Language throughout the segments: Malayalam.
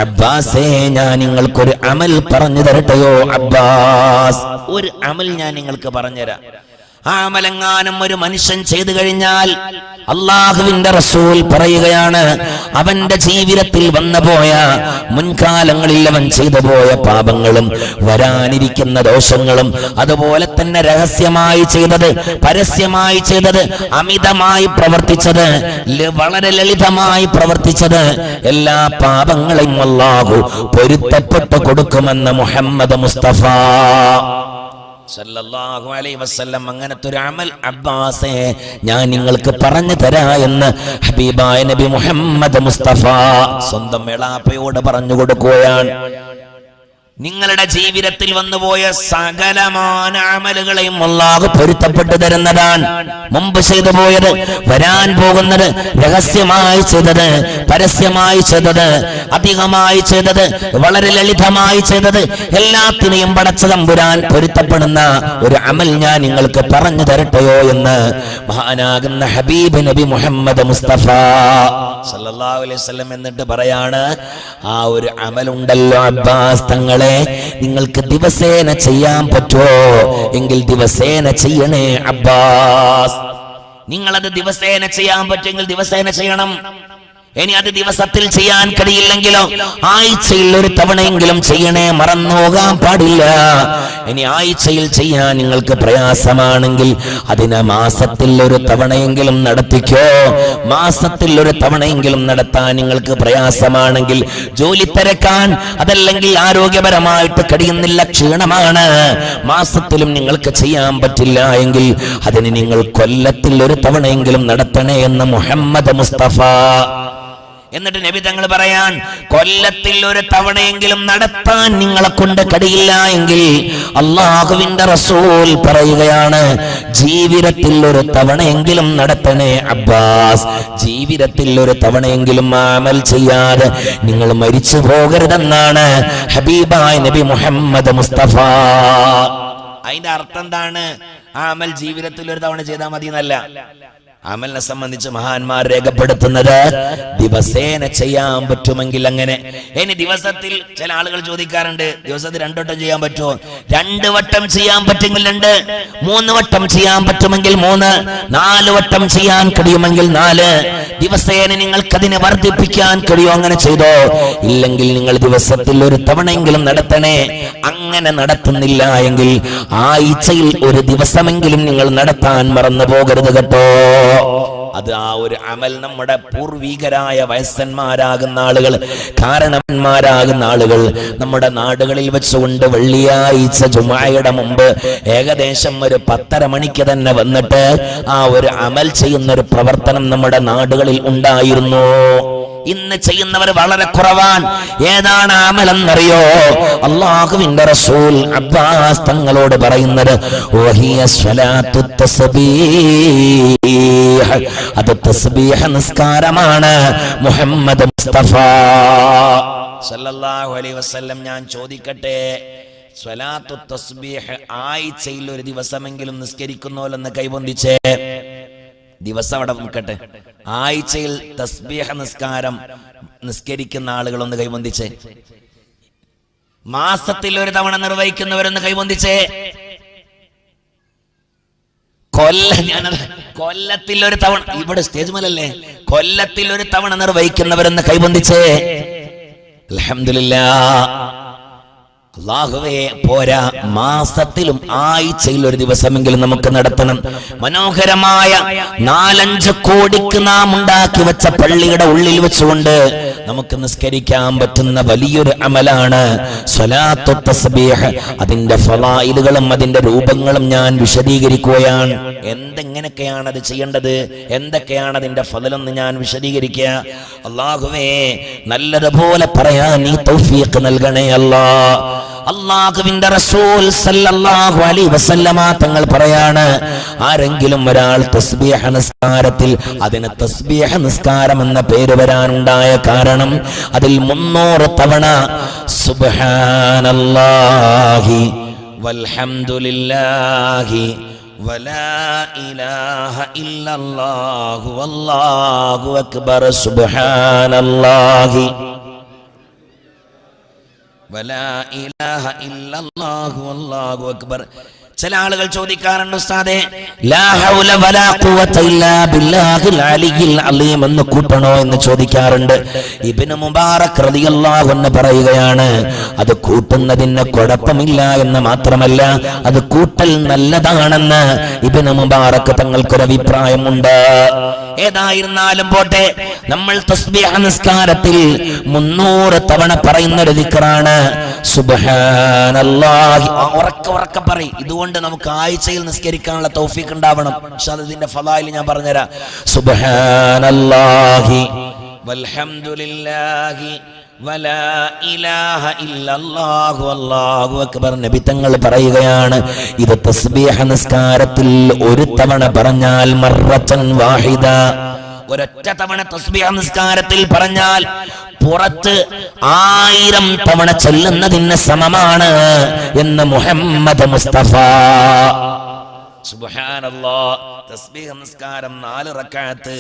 അബ്ബാസേ ഞാൻ നിങ്ങൾക്കൊരു അമൽ പറഞ്ഞു തരട്ടെയോ അബ്ബാസ്? ഒരു അമൽ ഞാൻ നിങ്ങൾക്ക് പറഞ്ഞുതരാം. ആ അമലെങ്ങാനും ഒരു മനുഷ്യൻ ചെയ്തു കഴിഞ്ഞാൽ അള്ളാഹുവിന്റെ റസൂൽ പറയുകയാണ്, അവന്റെ ജീവിതത്തിൽ വന്നുപോയ മുൻകാലങ്ങളിൽ അവൻ ചെയ്തു പോയ പാപങ്ങളും വരാനിരിക്കുന്ന ദോഷങ്ങളും, അതുപോലെ തന്നെ രഹസ്യമായി ചെയ്തത്, പരസ്യമായി ചെയ്തത്, അമിതമായി പ്രവർത്തിച്ചത്, വളരെ ലളിതമായി പ്രവർത്തിച്ചത്, എല്ലാ പാപങ്ങളെയും അല്ലാഹു പൊരുത്തപ്പെട്ടു കൊടുക്കുമെന്ന് മുഹമ്മദ് മുസ്തഫ സല്ലല്ലാഹു അലൈഹി വസല്ലം അങ്ങനത്തെ ഒരു അമൽ അബ്ബാസേ ഞാൻ നിങ്ങൾക്ക് പറഞ്ഞു തരാ എന്ന് ഹബീബായ നബി മുഹമ്മദ് മുസ്തഫ സ്വന്തം എളാപ്പയോട് പറഞ്ഞു കൊടുക്കുകയാണ്. നിങ്ങളുടെ ജീവിതത്തിൽ വന്നുപോയ സകലമാന അമലുകളെയും അല്ലാഹു പൊരുത്തപ്പെട്ടു തരുന്നതാണ്. മുമ്പ് ചെയ്തു പോയത്, വരാൻ പോകുന്നത്, രഹസ്യമായി ചെയ്തത്, പരസ്യമായി ചെയ്തത്, അധികമായി ചെയ്തത്, വളരെ ലളിതമായി ചെയ്തത്, എല്ലാത്തിനെയും പടച്ച തമ്പുരാൻ പൊരുത്തപ്പെടുന്ന ഒരു അമൽ ഞാൻ നിങ്ങൾക്ക് പറഞ്ഞു തരട്ടെയോ എന്ന് മഹാനാകുന്ന ഹബീബ് നബി മുഹമ്മദ് മുസ്തഫ സല്ലല്ലാഹു അലൈഹി വസല്ലം എന്നിട്ട് പറയാണ്, ആ ഒരു അമലുണ്ടല്ലോ അബ്ബാസ് തങ്ങളെ, നിങ്ങൾക്ക് ദിവസേന ചെയ്യാൻ പറ്റുമോ എങ്കിൽ ദിവസേന ചെയ്യണേ അബ്ബാസ്. നിങ്ങളത് ദിവസേന ചെയ്യാൻ പറ്റുമെങ്കിൽ ദിവസേന ചെയ്യണം. ഇനി അത് ദിവസത്തിൽ ചെയ്യാൻ കഴിയില്ലെങ്കിലോ ആഴ്ചയിൽ ഒരു തവണയെങ്കിലും ചെയ്യണേ, മറന്നു പോകാൻ പാടില്ല. ഇനി ആഴ്ചയിൽ ചെയ്യാൻ നിങ്ങൾക്ക് പ്രയാസമാണെങ്കിൽ അതിനെ മാസത്തിൽ ഒരു തവണയെങ്കിലും നടത്തിക്കോ. മാസത്തിൽ ഒരു തവണയെങ്കിലും നടത്താൻ നിങ്ങൾക്ക് പ്രയാസമാണെങ്കിൽ, ജോലി തിരക്കാൻ അതല്ലെങ്കിൽ ആരോഗ്യപരമായിട്ട് കഴിയുന്നില്ല, ക്ഷീണമാണ്, മാസത്തിലും നിങ്ങൾക്ക് ചെയ്യാൻ പറ്റില്ല എങ്കിൽ അതിന് നിങ്ങൾ കൊല്ലത്തിൽ ഒരു തവണയെങ്കിലും നടത്തണേ എന്ന് മുഹമ്മദ് മുസ്തഫ. എന്നിട്ട് നബി തങ്ങൾ പറയാൻ, കൊല്ലത്തിൽ ഒരു തവണയെങ്കിലും നടത്താൻ നിങ്ങളെ കൊണ്ട് കഴിയില്ല എങ്കിൽ അള്ളാഹുവിന്റെ റസൂൽ പറയുകയാണ്, ജീവിതത്തിൽ ഒരു തവണയെങ്കിലും നടത്തണേ അബ്ബാസ്. ജീവിതത്തിൽ ഒരു തവണയെങ്കിലും അമൽ ചെയ്യാതെ നിങ്ങൾ മരിച്ചു പോകരുതെന്നാണ് ഹബീബായ നബി മുഹമ്മദ് മുസ്തഫ. അതിന്റെ അർത്ഥം എന്താണ്? ആ അമൽ ജീവിതത്തിൽ ഒരു തവണ ചെയ്താൽ മതി എന്നല്ല. അമലിനെ സംബന്ധിച്ച് മഹാന്മാർ രേഖപ്പെടുത്തുന്നത് ദിവസേന ചെയ്യാൻ പറ്റുമെങ്കിൽ അങ്ങനെ. ഇനി ദിവസത്തിൽ ചില ആളുകൾ ചോദിക്കാറുണ്ട്, ദിവസത്തിൽ 2 വട്ടം ചെയ്യാൻ പറ്റുമോ? 2 വട്ടം ചെയ്യാൻ പറ്റുമെങ്കിൽ 2, 3 വട്ടം ചെയ്യാൻ പറ്റുമെങ്കിൽ 3, 4 വട്ടം ചെയ്യാൻ കഴിയുമെങ്കിൽ 4. ദിവസേന നിങ്ങൾക്കതിനെ വർദ്ധിപ്പിക്കാൻ കഴിയുമോ? അങ്ങനെ ചെയ്തോ. ഇല്ലെങ്കിൽ നിങ്ങൾ ദിവസത്തിൽ ഒരു തവണയെങ്കിലും നടത്തണേ. അങ്ങനെ നടത്തുന്നില്ല എങ്കിൽ ആഴ്ചയിൽ ഒരു ദിവസമെങ്കിലും നിങ്ങൾ നടത്താൻ മറന്നു പോകരുത് കേട്ടോ. അത് ആ ഒരു അമൽ നമ്മുടെ പൂർവികരായ വയസ്സന്മാരാകുന്ന ആളുകൾ, കാരണവന്മാരാകുന്ന ആളുകൾ നമ്മുടെ നാടുകളിൽ വെച്ചുകൊണ്ട് വെള്ളിയാഴ്ച ജുമായുടെ മുമ്പ് ഏകദേശം ഒരു 10:30 മണിക്ക് തന്നെ വന്നിട്ട് ആ ഒരു അമൽ ചെയ്യുന്ന ഒരു പ്രവർത്തനം നമ്മുടെ നാടുകളിൽ ഉണ്ടായിരുന്നു. ഇന്ന് ചെയ്യുന്നവർ വളരെ കുറവാണ്. ഏതാണ് അമലെന്നറിയോ? അല്ലാഹുവിന്റെ റസൂൽ അബ്ബാസ് തങ്ങളോട് പറയുന്നത്, വഹിയ സ്വലാത്തു തസ്ബീഹ്, അത് തസ്ബീഹ് നിസ്കാരമാണ് മുഹമ്മദ് മുസ്തഫ സല്ലല്ലാഹു അലൈഹി വസല്ലം. ഞാൻ ചോദിക്കട്ടെ, സ്വലാത്തു തസ്ബീഹ് ആഴ്ചയിൽ ഒരു ദിവസമെങ്കിലും നിസ്കരിക്കുന്നോലെന്ന് കൈവന്തിച്ചേ. ദിവസം അവിടെ നിൽക്കട്ടെ, ആഴ്ചയിൽ തസ്ബീഹ് നിസ്കാരം നിസ്കരിക്കുന്ന ആളുകളൊന്ന് കൈവന്തിച്ചേ. മാസത്തിൽ ഒരു തവണ നിർവഹിക്കുന്നവരൊന്ന് കൈവന്തിച്ചേ. കൊല്ലത്തിൽ ഒരു തവണ, ഇവിടെ സ്റ്റേജ് മേലല്ലേ, കൊല്ലത്തിൽ ഒരു തവണ നിർവഹിക്കുന്നവരൊന്ന് കൈവന്തിച്ചേ. അൽഹംദുലില്ലാഹ്. അല്ലാഹുവേ പോരാ, മാസത്തിലും ആഴ്ചയിൽ ഒരു ദിവസമെങ്കിലും നമുക്ക് നടത്തണം. മനോഹരമായ 4-5 കോടിക്ക് നാം ഉണ്ടാക്കി വെച്ച പള്ളിയുടെ ഉള്ളിൽ വെച്ചുകൊണ്ട് നമുക്ക് നിസ്കരിക്കാൻ പറ്റുന്ന വലിയൊരു അമലാണ് സ്വലാത്തു തസ്ബീഹ്. അതിന്റെ ഫളായിലുകളും അതിന്റെ രൂപങ്ങളും ഞാൻ വിശദീകരിക്കുകയാണ്. എന്തെങ്ങനെയൊക്കെയാണ് അത് ചെയ്യേണ്ടത്, എന്തൊക്കെയാണ് അതിന്റെ ഫളലെന്ന് ഞാൻ വിശദീകരിക്കുക. അല്ലാഹുവേ നല്ലതുപോലെ പറയാൻ നീ തൗഫീഖ് നൽകണേ അല്ലാഹ്. അല്ലാഹുവിന്റെ റസൂൽ സല്ലല്ലാഹു അലൈഹി വസല്ലമ തങ്ങൾ പറയാണ്, ആരെങ്കിലും ഒരാൾ തസ്ബീഹ് നിസ്കാരത്തിൽ, അതിന് തസ്ബീഹ് നിസ്കാരം എന്ന പേര് വരാനുണ്ടായ കാരണം അതിൽ 300 തവണ സുബ്ഹാനല്ലാഹി വൽഹംദുലില്ലാഹി വലാ ഇലാഹ ഇല്ലല്ലാഹു വല്ലാഹു അക്ബർ സുബ്ഹാനല്ലാഹി വലാ ഇലാഹ ഇല്ലല്ലാഹു അല്ലാഹു അക്ബർ. ചില ആളുകൾ ചോദിക്കാറുണ്ട്, ഉസ്താദേ ലാ ഹൗല വലാ ഖുവത ഇല്ലാ ബില്ലാഹിൽ അലിയിൽ അലീം എന്ന് കൂട്ടണോ എന്ന് ചോദിക്കാറുണ്ട്. ഇബ്നു മുബാറക് റളിയല്ലാഹു അൻഹു പറയുകയാണ്, അത് കൂട്ടുന്നതിന് കുഴപ്പമില്ല എന്ന് മാത്രമല്ല, അത് കൂട്ടൽ നല്ലതാണെന്ന് ഇബ്നു മുബാറക് തങ്ങൾക്കൊരു അഭിപ്രായമുണ്ട്. ഏതായിരുന്നാലും പോട്ടെ, നമ്മൾ തസ്ബീഹ് നിസ്കാരത്തിൽ 300 തവണ പറയുന്ന ഒരു ദിക്റാണ് സുബ്ഹാനല്ലാഹി. ഉറക്കെ പറയും. ഇതുകൊണ്ട് നമുക്ക് ആഴ്ചയിൽ നിസ്കരിക്കാനുള്ള തൗഫീഖ് ഉണ്ടാവണം. ഇൻഷാ അല്ലാഹ് ഇതിന്റെ ഫളായിൽ ഞാൻ പറഞ്ഞുതരാം. സുബ്ഹാനല്ലാഹി വൽഹംദുലില്ലാഹി വലാ ഇലാഹ ഇല്ലല്ലാഹു അല്ലാഹു അക്ബർ. നബി തങ്ങൾ പറയുകയാണ്, ഇത് തസ്ബീഹ് നിസ്കാരത്തിൽ ഒരു തവണ പറഞ്ഞാൽ മർറത്തൻ വാഹിദ, ഒരൊറ്റ തവണ തസ്ബീഹ് നിസ്കാരത്തിൽ പറഞ്ഞാൽ പുറത്ത് 1000 തവണ ചൊല്ലുന്നതിന് സമമാണ് എന്ന് മുഹമ്മദ് മുസ്തഫ. സുബ്ഹാനല്ലാഹ്. തസ്ബീഹ് നിസ്കാരം 4 റക്അത്ത്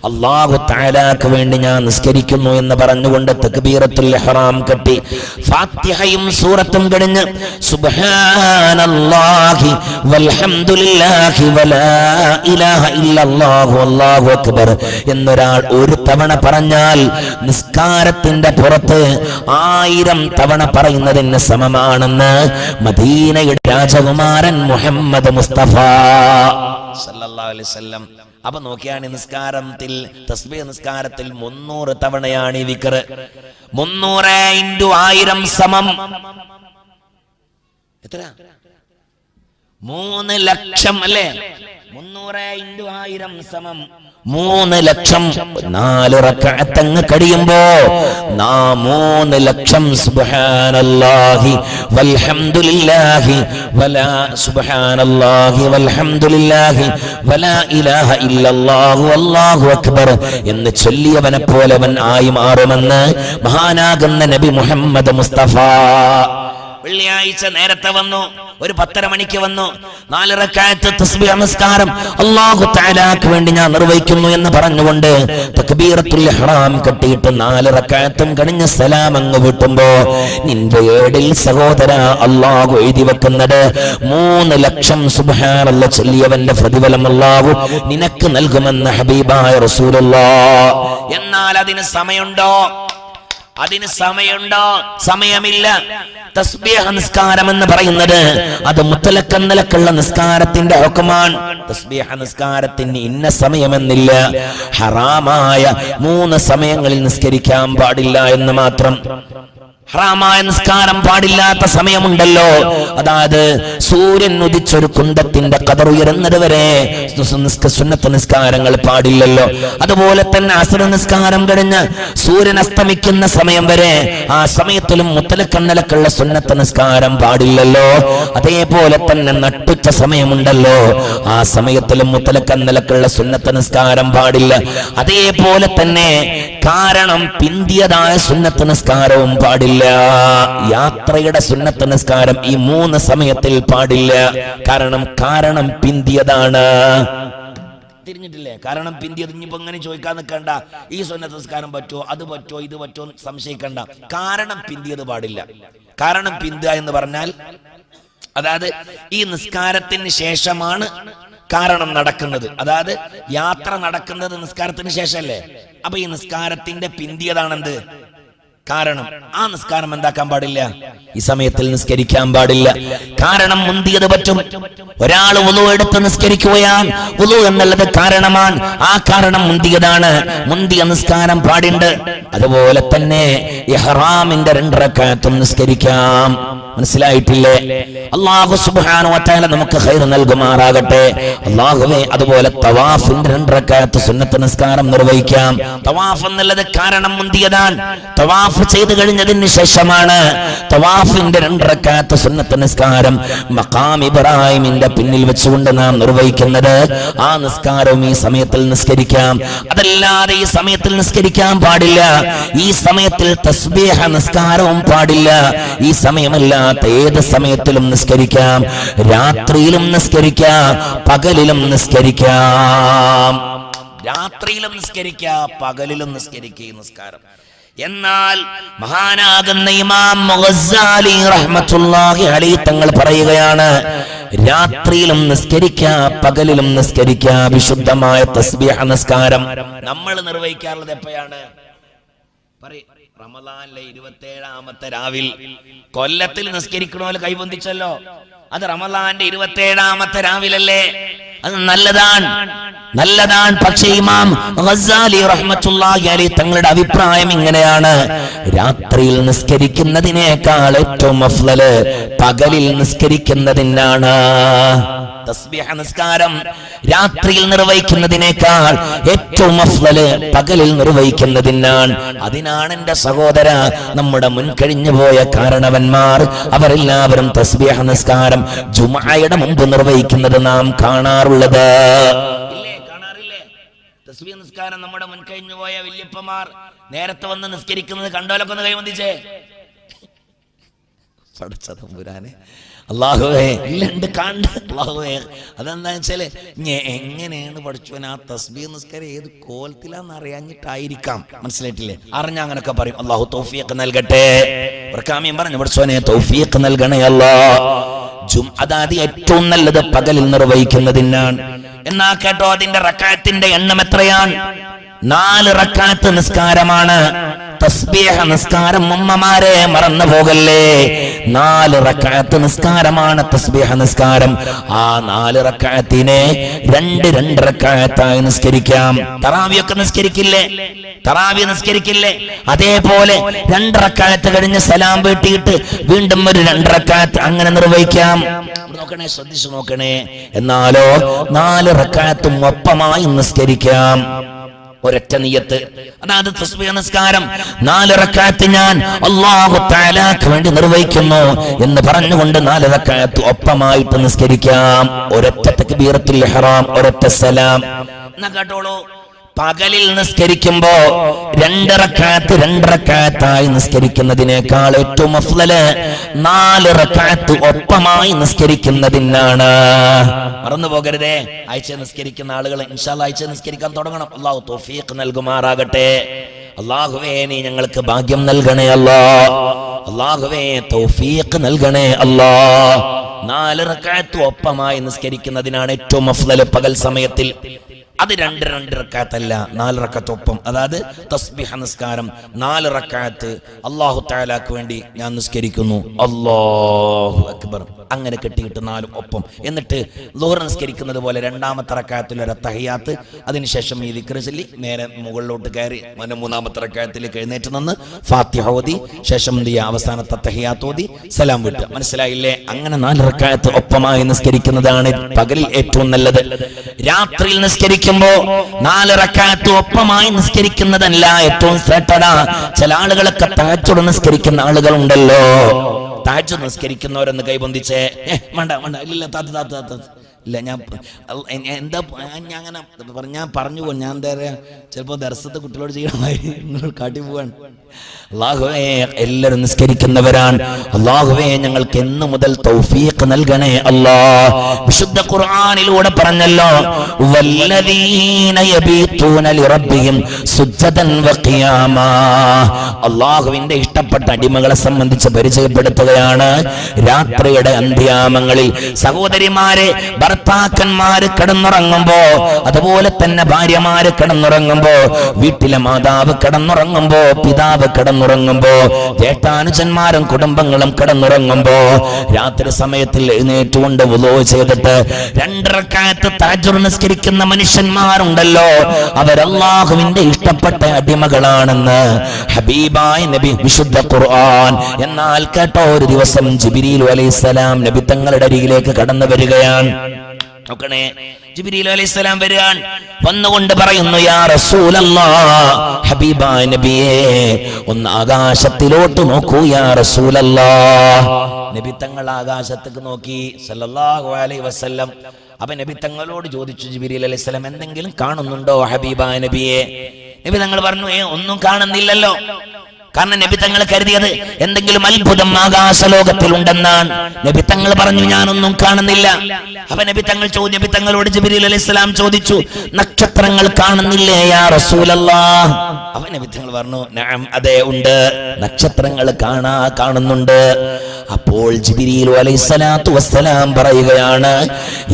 അല്ലാഹു തആലാക്ക് വേണ്ടി ഞാൻ നിസ്കരിക്കുന്നു എന്ന് പറഞ്ഞുകൊണ്ട് തക്ബീറത്തുൽ ഇഹ്റാം കെട്ടി ഫാത്തിഹയും സൂറത്തും കഴിഞ്ഞ് സുബ്ഹാനല്ലാഹി വൽഹംദുലില്ലാഹി വലാ ഇലാഹ ഇല്ലല്ലാഹു അല്ലാഹു അക്ബർ എന്നൊരാൾ ഒരു തവണ പറഞ്ഞാൽ നിസ്കാരത്തിന്റെ പുറത്ത് 1000 തവണ പറയുന്നതിന് സമമാണെന്ന് മദീനയുടെ രാജകുമാരൻ മുഹമ്മദ് മുസ്തഫ സല്ലല്ലാഹു അലൈഹി വസല്ലം. അപ്പൊ നോക്കിയാണ് നിസ്കാരത്തിൽ തസ്ബീഹ് നിസ്കാരത്തിൽ 300 തവണയാണ് ഈ ദിക്ർ. 300 × 1000 സമം എത്ര? 3 ലക്ഷം അല്ലേ? 300 × 1000 സമം 3 ലക്ഷം. 4 റക്അത്ത് അങ്ങ് കഴിയുമ്പോ 3 ലക്ഷം സുബ്ഹാനല്ലാഹി വൽഹംദുലില്ലാഹി വലാ സുബ്ഹാനല്ലാഹി വൽഹംദുലില്ലാഹി വലാ ഇലാഹ ഇല്ലല്ലാഹു അല്ലാഹു അക്ബർ എന്ന് ചൊല്ലിയവനെ പോലവൻ ആയി മാറുമെന്ന് മഹാനാകുന്ന നബി മുഹമ്മദ് മുസ്തഫ. വെള്ളിയാഴ്ച നേരത്തെ വന്നു, ഒരു 10:30 മണിക്ക് വന്നു. 4 റക്അത്ത് തസ്ബീഹ് നമസ്കാരം അല്ലാഹു തആലാക്ക് വേണ്ടി ഞാൻ നിർവഹിക്കുന്നു എന്ന് പറഞ്ഞുകൊണ്ട് തക്ബീറത്തുൽ ഇഹ്റാം കെട്ടിയിട്ട് 4 റക്അത്തും കഴിഞ്ഞ സലാം അങ്ങ് വിട്ടുമ്പോ നിന്റെ ഏടിൽ സഹോദര അല്ലാഹു എഴുതി വെക്കുന്നത് 3 ലക്ഷം സുബ്ഹാനല്ലാഹ് ചൊല്ലിയവന്റെ പ്രതിഫലം അല്ലാഹു നിനക്ക് നൽകുമെന്ന് ഹബീബായ റസൂലുള്ളാഹ്. എന്നാൽ അതിന് സമയമുണ്ടോ? അതിന് സമയമുണ്ടോ? സമയമില്ല. തസ്ബീഹ് നിസ്കാരം എന്ന് പറയുന്നത് അത് മുത്തലഖ് നിലക്കുള്ള നിസ്കാരത്തിന്റെ ഹുക്മാണ്. തസ്ബീഹ് നിസ്കാരത്തിന് ഇന്ന സമയമെന്നില്ല. ഹറാമായ 3 സമയങ്ങളിൽ നിസ്കരിക്കാൻ പാടില്ല എന്ന് മാത്രം. ഹറാമായ നിസ്കാരം പാടില്ലാത്ത സമയമുണ്ടല്ലോ, അതായത് സൂര്യൻ ഉദിച്ചൊരു കുന്തത്തിന്റെ ഖദർ ഉയരുന്നത് വരെ സുന്നത്ത് നിസ്കാരങ്ങൾ പാടില്ലല്ലോ. അതുപോലെ തന്നെ അസ്ർ നിസ്കാരം കഴിഞ്ഞ് സൂര്യൻ അസ്തമിക്കുന്ന സമയം വരെ ആ സമയത്തിലും മുത്തലഖ് നിലക്കുള്ള സുന്നത്ത് നിസ്കാരം പാടില്ലല്ലോ. അതേപോലെ തന്നെ നട്ടുച്ച സമയമുണ്ടല്ലോ, ആ സമയത്തിലും മുത്തലഖ് നിലക്കുള്ള സുന്നത്ത് നിസ്കാരം പാടില്ല. അതേപോലെ തന്നെ കാരണം പിന്തിയതായ സുന്നത്ത് നിസ്കാരവും പാടില്ല. യാത്രയുടെ സുന്നത്ത് നിസ്കാരം ഈ 3 സമയത്തിൽ പാടില്ല. കാരണം പിന്തിയതാണ്. തിരിഞ്ഞിട്ടില്ലേ? കാരണം പിന്തിയത്. ഇനിയിപ്പോ ഇങ്ങനെ ചോദിക്കാൻ നിൽക്കണ്ട, ഈ സുന്നത്ത് നിസ്കാരം പറ്റുമോ, അത് പറ്റുമോ, ഇത് പറ്റുമോ സംശയിക്കണ്ട. കാരണം പിന്തിയത് പാടില്ല. കാരണം പിന്തുക എന്ന് പറഞ്ഞാൽ അതായത് ഈ നിസ്കാരത്തിന് ശേഷമാണ് കാരണം നടക്കുന്നത്. അതായത് യാത്ര നടക്കുന്നത് നിസ്കാരത്തിന് ശേഷമല്ലേ? അപ്പൊ ഈ നിസ്കാരത്തിന്റെ പിന്തിയതാണെന്ത്? കാരണം. ആ നിസ്കാരം എന്താക്കാൻ പാടില്ല? ഈ സമയത്തിൽ നിസ്കരിക്കാൻ പാടില്ല. കാരണം മുന്തിയത് പറ്റും. ഒരാൾ വുളു എടുത്ത് നിസ്കരിക്കുകയാണ്, വുളു എന്നുള്ളത് കാരണമാണ്, ആ കാരണം മുന്തിയതാണ്. മുന്തിയ നിസ്കാരം പാടുണ്ട്. അതുപോലെ തന്നെ ഇഹ്റാമിന്റെ 2 റക്അത്തും നിസ്കരിക്കാം. മനസ്സിലായിട്ടില്ലേ? അല്ലാഹു സുബ്ഹാനഹു വ തആല നമുക്ക് ഖൈർ നൽകുമാറാകട്ടെ. അല്ലാഹുവേ, അതുപോലെ തവാഫിന്റെ 2 റക്അത്ത് സുന്നത്ത് നിസ്കാരം നിർവഹിക്കാം. തവാഫ് എന്നുള്ളത് കാരണം മുന്തിയതാണ്. തവാഫ് ചെയ്തു കഴിഞ്ഞതിന് ശേഷമാണ് തവാഫിന്റെ 2 റക്അത്ത് സുന്നത്ത് നിസ്കാരം മഖാം ഇബ്രാഹിമിന്റെ പിന്നിൽ വെച്ചുകൊണ്ട് നാം നിർവഹിക്കുന്നത്. ആ നിസ്കാരവും ഈ സമയത്തിൽ നിസ്കരിക്കാം. അതല്ലാതെ ഈ സമയത്തിൽ നിസ്കരിക്കാൻ പാടില്ല. ഈ സമയത്തിൽ തസ്ബീഹ് നിസ്കാരവും പാടില്ല. ഈ സമയമല്ല ഏത് സമയത്തിലും നിസ്കരിക്കാം. രാത്രിയിലും നിസ്കരിക്കാം, പകലിലും നിസ്കരിക്കാം. രാത്രിയിലും നിസ്കരിക്കാം, പകലിലും നിസ്കരിക്കുക. നിസ്കാരം എന്നാൽ മഹാനാകുന്ന ഇമാം ഗസ്സാലി റഹ്മത്തുള്ളാഹി അലൈഹി തങ്ങൾ പറയുകയാണ്, രാത്രിയിലും നിസ്കരിക്കാ, പകലിലും നിസ്കരിക്കാ വിശുദ്ധമായ തസ്ബീഹ് നിസ്കാരം നമ്മൾ നിർവഹിക്കാറുള്ളത് എപ്പോഴാണ്? റമദാനിലെ 27ാമത്തെ രാവിൽ. കൊല്ലത്തിൽ നിസ്കരിക്കണോല് കൈബന്ധിച്ചല്ലോ, അത് റമദാന്റെ 27ാമത്തെ രാവിലല്ലേ? അത് നല്ലതാണ്. പക്ഷേ ഇമാം ഗസ്സാലി റഹ്മത്തുള്ളാഹി അലൈഹി തങ്ങളുടെ അഭിപ്രായം ഇങ്ങനെയാണ്, രാത്രിയിൽ നിസ്കരിക്കുന്നതിനേക്കാൾ ഏറ്റവും അഫ്ളല് പകലിൽ നിസ്കരിക്കുന്നതിനാണ്. തസ്ബീഹ് നിസ്കാരം രാത്രിയിൽ നിർവഹിക്കുന്നതിനേക്കാൾ ഏറ്റവും അഫ്ളല് പകലിൽ നിർവഹിക്കുന്നതിനാണ്. അതിനാണ് എന്റെ സഹോദര നമ്മുടെ മുൻകഴിഞ്ഞു പോയ കാരണവന്മാർ അവരെല്ലാവരും തസ്ബീഹ് നിസ്കാരം ജുമുഅയുടെ മുമ്പ് നിർവഹിക്കുന്നത് നാം കാണാറുള്ളത്. തസ്ബീഹ് നിസ്കാരം നമ്മുടെ മുൻകഴിഞ്ഞു പോയ വല്യപ്പമാർ നേരത്തെ വന്ന് നിസ്കരിക്കുന്നത് കണ്ടോലൊക്കെ ഒന്ന് കൈവന്തിച്ചേ. പഠിച്ച തമ്പുരാനെ അല്ലാഹുവേ, അല്ലാഹുവേ, അതെന്താ വെച്ചാല് എങ്ങനെയാണ് പഠിച്ചവൻ ആ തസ്ബീഹ് നിസ്കാരം ഏത് കോലത്തിലാന്ന് അറിയാഞ്ഞിട്ടായിരിക്കാം. മനസ്സിലായിട്ടില്ലേ? അറിഞ്ഞ അങ്ങനൊക്കെ പറയും. അല്ലാഹു തൗഫീഖ് നൽകട്ടെ. പ്രകാമ്യം പറഞ്ഞു പഠിച്ചവനെ തൗഫീഖ് നൽകണേ അല്ലാഹ്. അതായത് ഏറ്റവും നല്ലത് പകലിൽ നിർവഹിക്കുന്നതിനാണ്. എന്നാ കേട്ടോ, അതിന്റെ റക്അത്തിന്റെ എണ്ണം എത്രയാണ്? 4 റക്അത്ത് നിസ്കാരമാണ് തസ്ബീഹ് നിസ്കാരം. ഉമ്മമാരെ മറന്നു പോകല്ലേ, 4 റക്അത്ത് നിസ്കാരമാണ് തസ്ബീഹ് നിസ്കാരം. ആ 4 റക്അത്തിനെ 2 റക്അത്തായി നിസ്കരിക്കാം. തറാവിയൊക്കെ നിസ്കരിക്കില്ലേ? അതേപോലെ 2 റക്അത്ത് കഴിഞ്ഞ് സലാം വീട്ടിയിട്ട് വീണ്ടും ഒരു 2 റക്അത്ത് അങ്ങനെ നിർവഹിക്കാം. നോക്കണേ, ശ്രദ്ധിച്ചു നോക്കണേ. എന്നാലോ 4 റക്അത്തും ഒപ്പമായി നിസ്കരിക്കാം. ഒരൊറ്റ നിയ്യത്ത്. അതായത് തസ്ബീഹ് നിസ്കാരം 4 റക്അത്ത് ഞാൻ അല്ലാഹു തആലാക്ക് വേണ്ടി നിർവഹിക്കുന്നു എന്ന് പറഞ്ഞുകൊണ്ട് 4 റക്അത്ത് ഒപ്പമായിട്ട് നിസ്കരിക്കാം. ഒരൊറ്റ തക്ബീറത്തുൽ ഇഹ്റാം, ഒരൊറ്റ സലാം. എന്നാ കേട്ടോളൂ, പകലിൽ നിസ്കരിക്കുമ്പോ 2 റക്അത്തായി നിസ്കരിക്കുന്നതിനേക്കാൾ ഏറ്റവും അഫ്ളല് 4 റക്അത്ത് ഒപ്പമായി നിസ്കരിക്കുന്നതിനാണ്. മറന്നു പോകരുതേ. ആഴ്ച നിസ്കരിക്കുന്ന ആളുകൾ ഇൻഷാ അല്ലാഹ് ആഴ്ച നിസ്കരിക്കാൻ തുടങ്ങണം. അല്ലാഹു തൗഫീഖ് നൽകുമാറാകട്ടെ. അല്ലാഹുവേ, നീ ഞങ്ങൾക്ക് ഭാഗ്യം നൽകണേ അല്ലാഹ്. അല്ലാഹുവേ, തൗഫീഖ് നൽകണേ അല്ലാഹ്. 4 റക്അത്ത് ഒപ്പമായി നിസ്കരിക്കുന്നതിനാണ് ഏറ്റവും അഫ്ളല് പകൽ സമയത്തിൽ. അത് 2 റക്അത്തല്ല, 4 റക്അത്ത് ഒപ്പം. അതായത് തസ്ബീഹ് നിസ്കാരം 4 റക്അത്ത് അല്ലാഹു തആലാക്ക് വേണ്ടി ഞാൻ നിസ്കരിക്കുന്നു, അല്ലാഹു അക്ബർ, അങ്ങനെ കെട്ടിയിട്ട് 4 ഒപ്പം. എന്നിട്ട് ളുഹർ നിസ്കരിക്കുന്നത് പോലെ 2ാമത്തെ റക്അത്തിൽ ഒരു തഹിയ്യാത്ത്, അതിനുശേഷം ഈ ദിക്ർ ചൊല്ലി നേരെ മുകളിലോട്ട് കയറി 3ാമത്തെ റക്അത്തിലേക്ക് എഴുന്നേറ്റ് നിന്ന് ഫാത്തിഹ ഓതി ശേഷം എന്ത് ചെയ്യുക, അവസാനത്തെ തഹിയ്യാത്ത് ഓതി സലാം വീട്ടുക. മനസ്സിലായില്ലേ? അങ്ങനെ 4 റക്അത്ത് ഒപ്പമായി നിസ്കരിക്കുന്നതാണ് പകലിൽ ഏറ്റവും നല്ലത്. രാത്രിയിൽ നിസ്കരിക്കുമ്പോ 4 റക്അത്ത് ഒപ്പമായി നിസ്കരിക്കുന്നതല്ല ഏറ്റവും ശ്രേഷ്ഠത. ചില ആളുകളൊക്കെ തഹജ്ജുദ് നിസ്കരിക്കുന്ന ആളുകളുണ്ടല്ലോ. തഹജ്ജുദ് നിസ്കരിക്കുന്നവരെന്ന് കൈബന്ധിച്ചേ. ഇല്ല ഇല്ല, ഞാൻ എന്താ അങ്ങനെ ഞാൻ പറഞ്ഞു പോകും. ഞാൻ എന്താ പറയാ, ചിലപ്പോ ദർസത്തെ കുട്ടികളോട് ചെയ്യണമായി കാട്ടി പോവാണ്. അല്ലാഹുവേ, എല്ലാവരും നിസ്കരിക്കുന്നവരാണ്. അല്ലാഹുവേ, ഞങ്ങൾക്ക് എന്ന് മുതൽ തൗഫീഖ് നൽകണേ അല്ലാഹ്. വിശുദ്ധ ഖുർആനിലൂടെ പറഞ്ഞല്ലോ, വല്ലദീന യബീതൂന ലിറബ്ബിഹിം സുജ്ജദൻ വഖിയാമാ. അല്ലാഹുവിന്റെ ഇഷ്ടപ്പെട്ട അടിമകളെ സംബന്ധിച്ച് പരിചയപ്പെടുത്തുകയാണ്. രാത്രിയുടെ അന്ത്യാമങ്ങളിൽ സഹോദരിമാരെ, ഭർത്താക്കന്മാര് കിടന്നുറങ്ങുമ്പോ, അതുപോലെ തന്നെ ഭാര്യമാര് കിടന്നുറങ്ങുമ്പോ, വീട്ടിലെ മാതാവ് കിടന്നുറങ്ങുമ്പോ, പിതാവ് കിടന്നുറങ്ങുമ്പോ, ജേഷ്ഠാനുജന്മാരും കുടുംബങ്ങളും കിടന്നുറങ്ങുമ്പോ, രാത്രി സമയത്തിൽ എഴുന്നേറ്റുകൊണ്ട് വുളൂ ചെയ്തിട്ട് 2 റക്അത്ത് തഹജ്ജുദ് നിസ്കരിക്കുന്ന മനുഷ്യന്മാരുണ്ടല്ലോ, അവർ അല്ലാഹുവിന്റെ ഇഷ്ടപ്പെട്ട അടിമകളാണെന്ന് ഹബീബായ നബി വിശുദ്ധ ഖുർആൻ. എന്നാൽ കേട്ടോ, ഒരു ദിവസം ജിബ്രീൽ അലൈഹിസ്സലാം നബി തങ്ങളുടെ അരികിലേക്ക് കടന്നു വരികയാണ്. നോക്കണേ, ജിബ്രീൽ അലൈഹിസ്സലാം വരികയാണ്. വന്നുകൊണ്ട് പറയുന്നു, യാ റസൂലല്ലാഹ്, ഹബീബായ നബിയേ, ഒന്ന് ആകാശത്തിലോട്ട് നോക്കൂ യാ റസൂലല്ലാഹ്. നബി തങ്ങൾ ആകാശത്തേക്ക് നോക്കി സല്ലല്ലാഹു അലൈഹി വസല്ലം. അപ്പൊ നബി തങ്ങളോട് ചോദിച്ചു ജിബ്രീൽ അലൈഹിസ്സലാം, എന്തെങ്കിലും കാണുന്നുണ്ടോ ഹബീബായ നബിയെ? നബി തങ്ങൾ പറഞ്ഞു, ഒന്നും കാണുന്നില്ലല്ലോ. കാരണം നബി തങ്ങൾ കരുതിയത് എന്തെങ്കിലും അത്ഭുതം ആകാശലോകത്തിൽ ഉണ്ടെന്നാണ്. നബി തങ്ങൾ പറഞ്ഞു ഞാനൊന്നും കാണുന്നില്ല. അപ്പൊ നബി തങ്ങളോട് ജിബ്രീൽ അലൈഹിസ്സലാം ചോദിച്ചു, നക്ഷത്രങ്ങൾ കാണുന്നില്ലേ യാ റസൂലല്ലാഹ്? അപ്പൊ നബി തങ്ങൾ പറഞ്ഞു നഅം, അതെ ഉണ്ട്, നക്ഷത്രങ്ങൾ കാണുന്നുണ്ട്. അപ്പോൾ ജിബ്രീൽ അലൈഹിസ്സലാത്തു വസ്സലാം പറയുകയാണ്,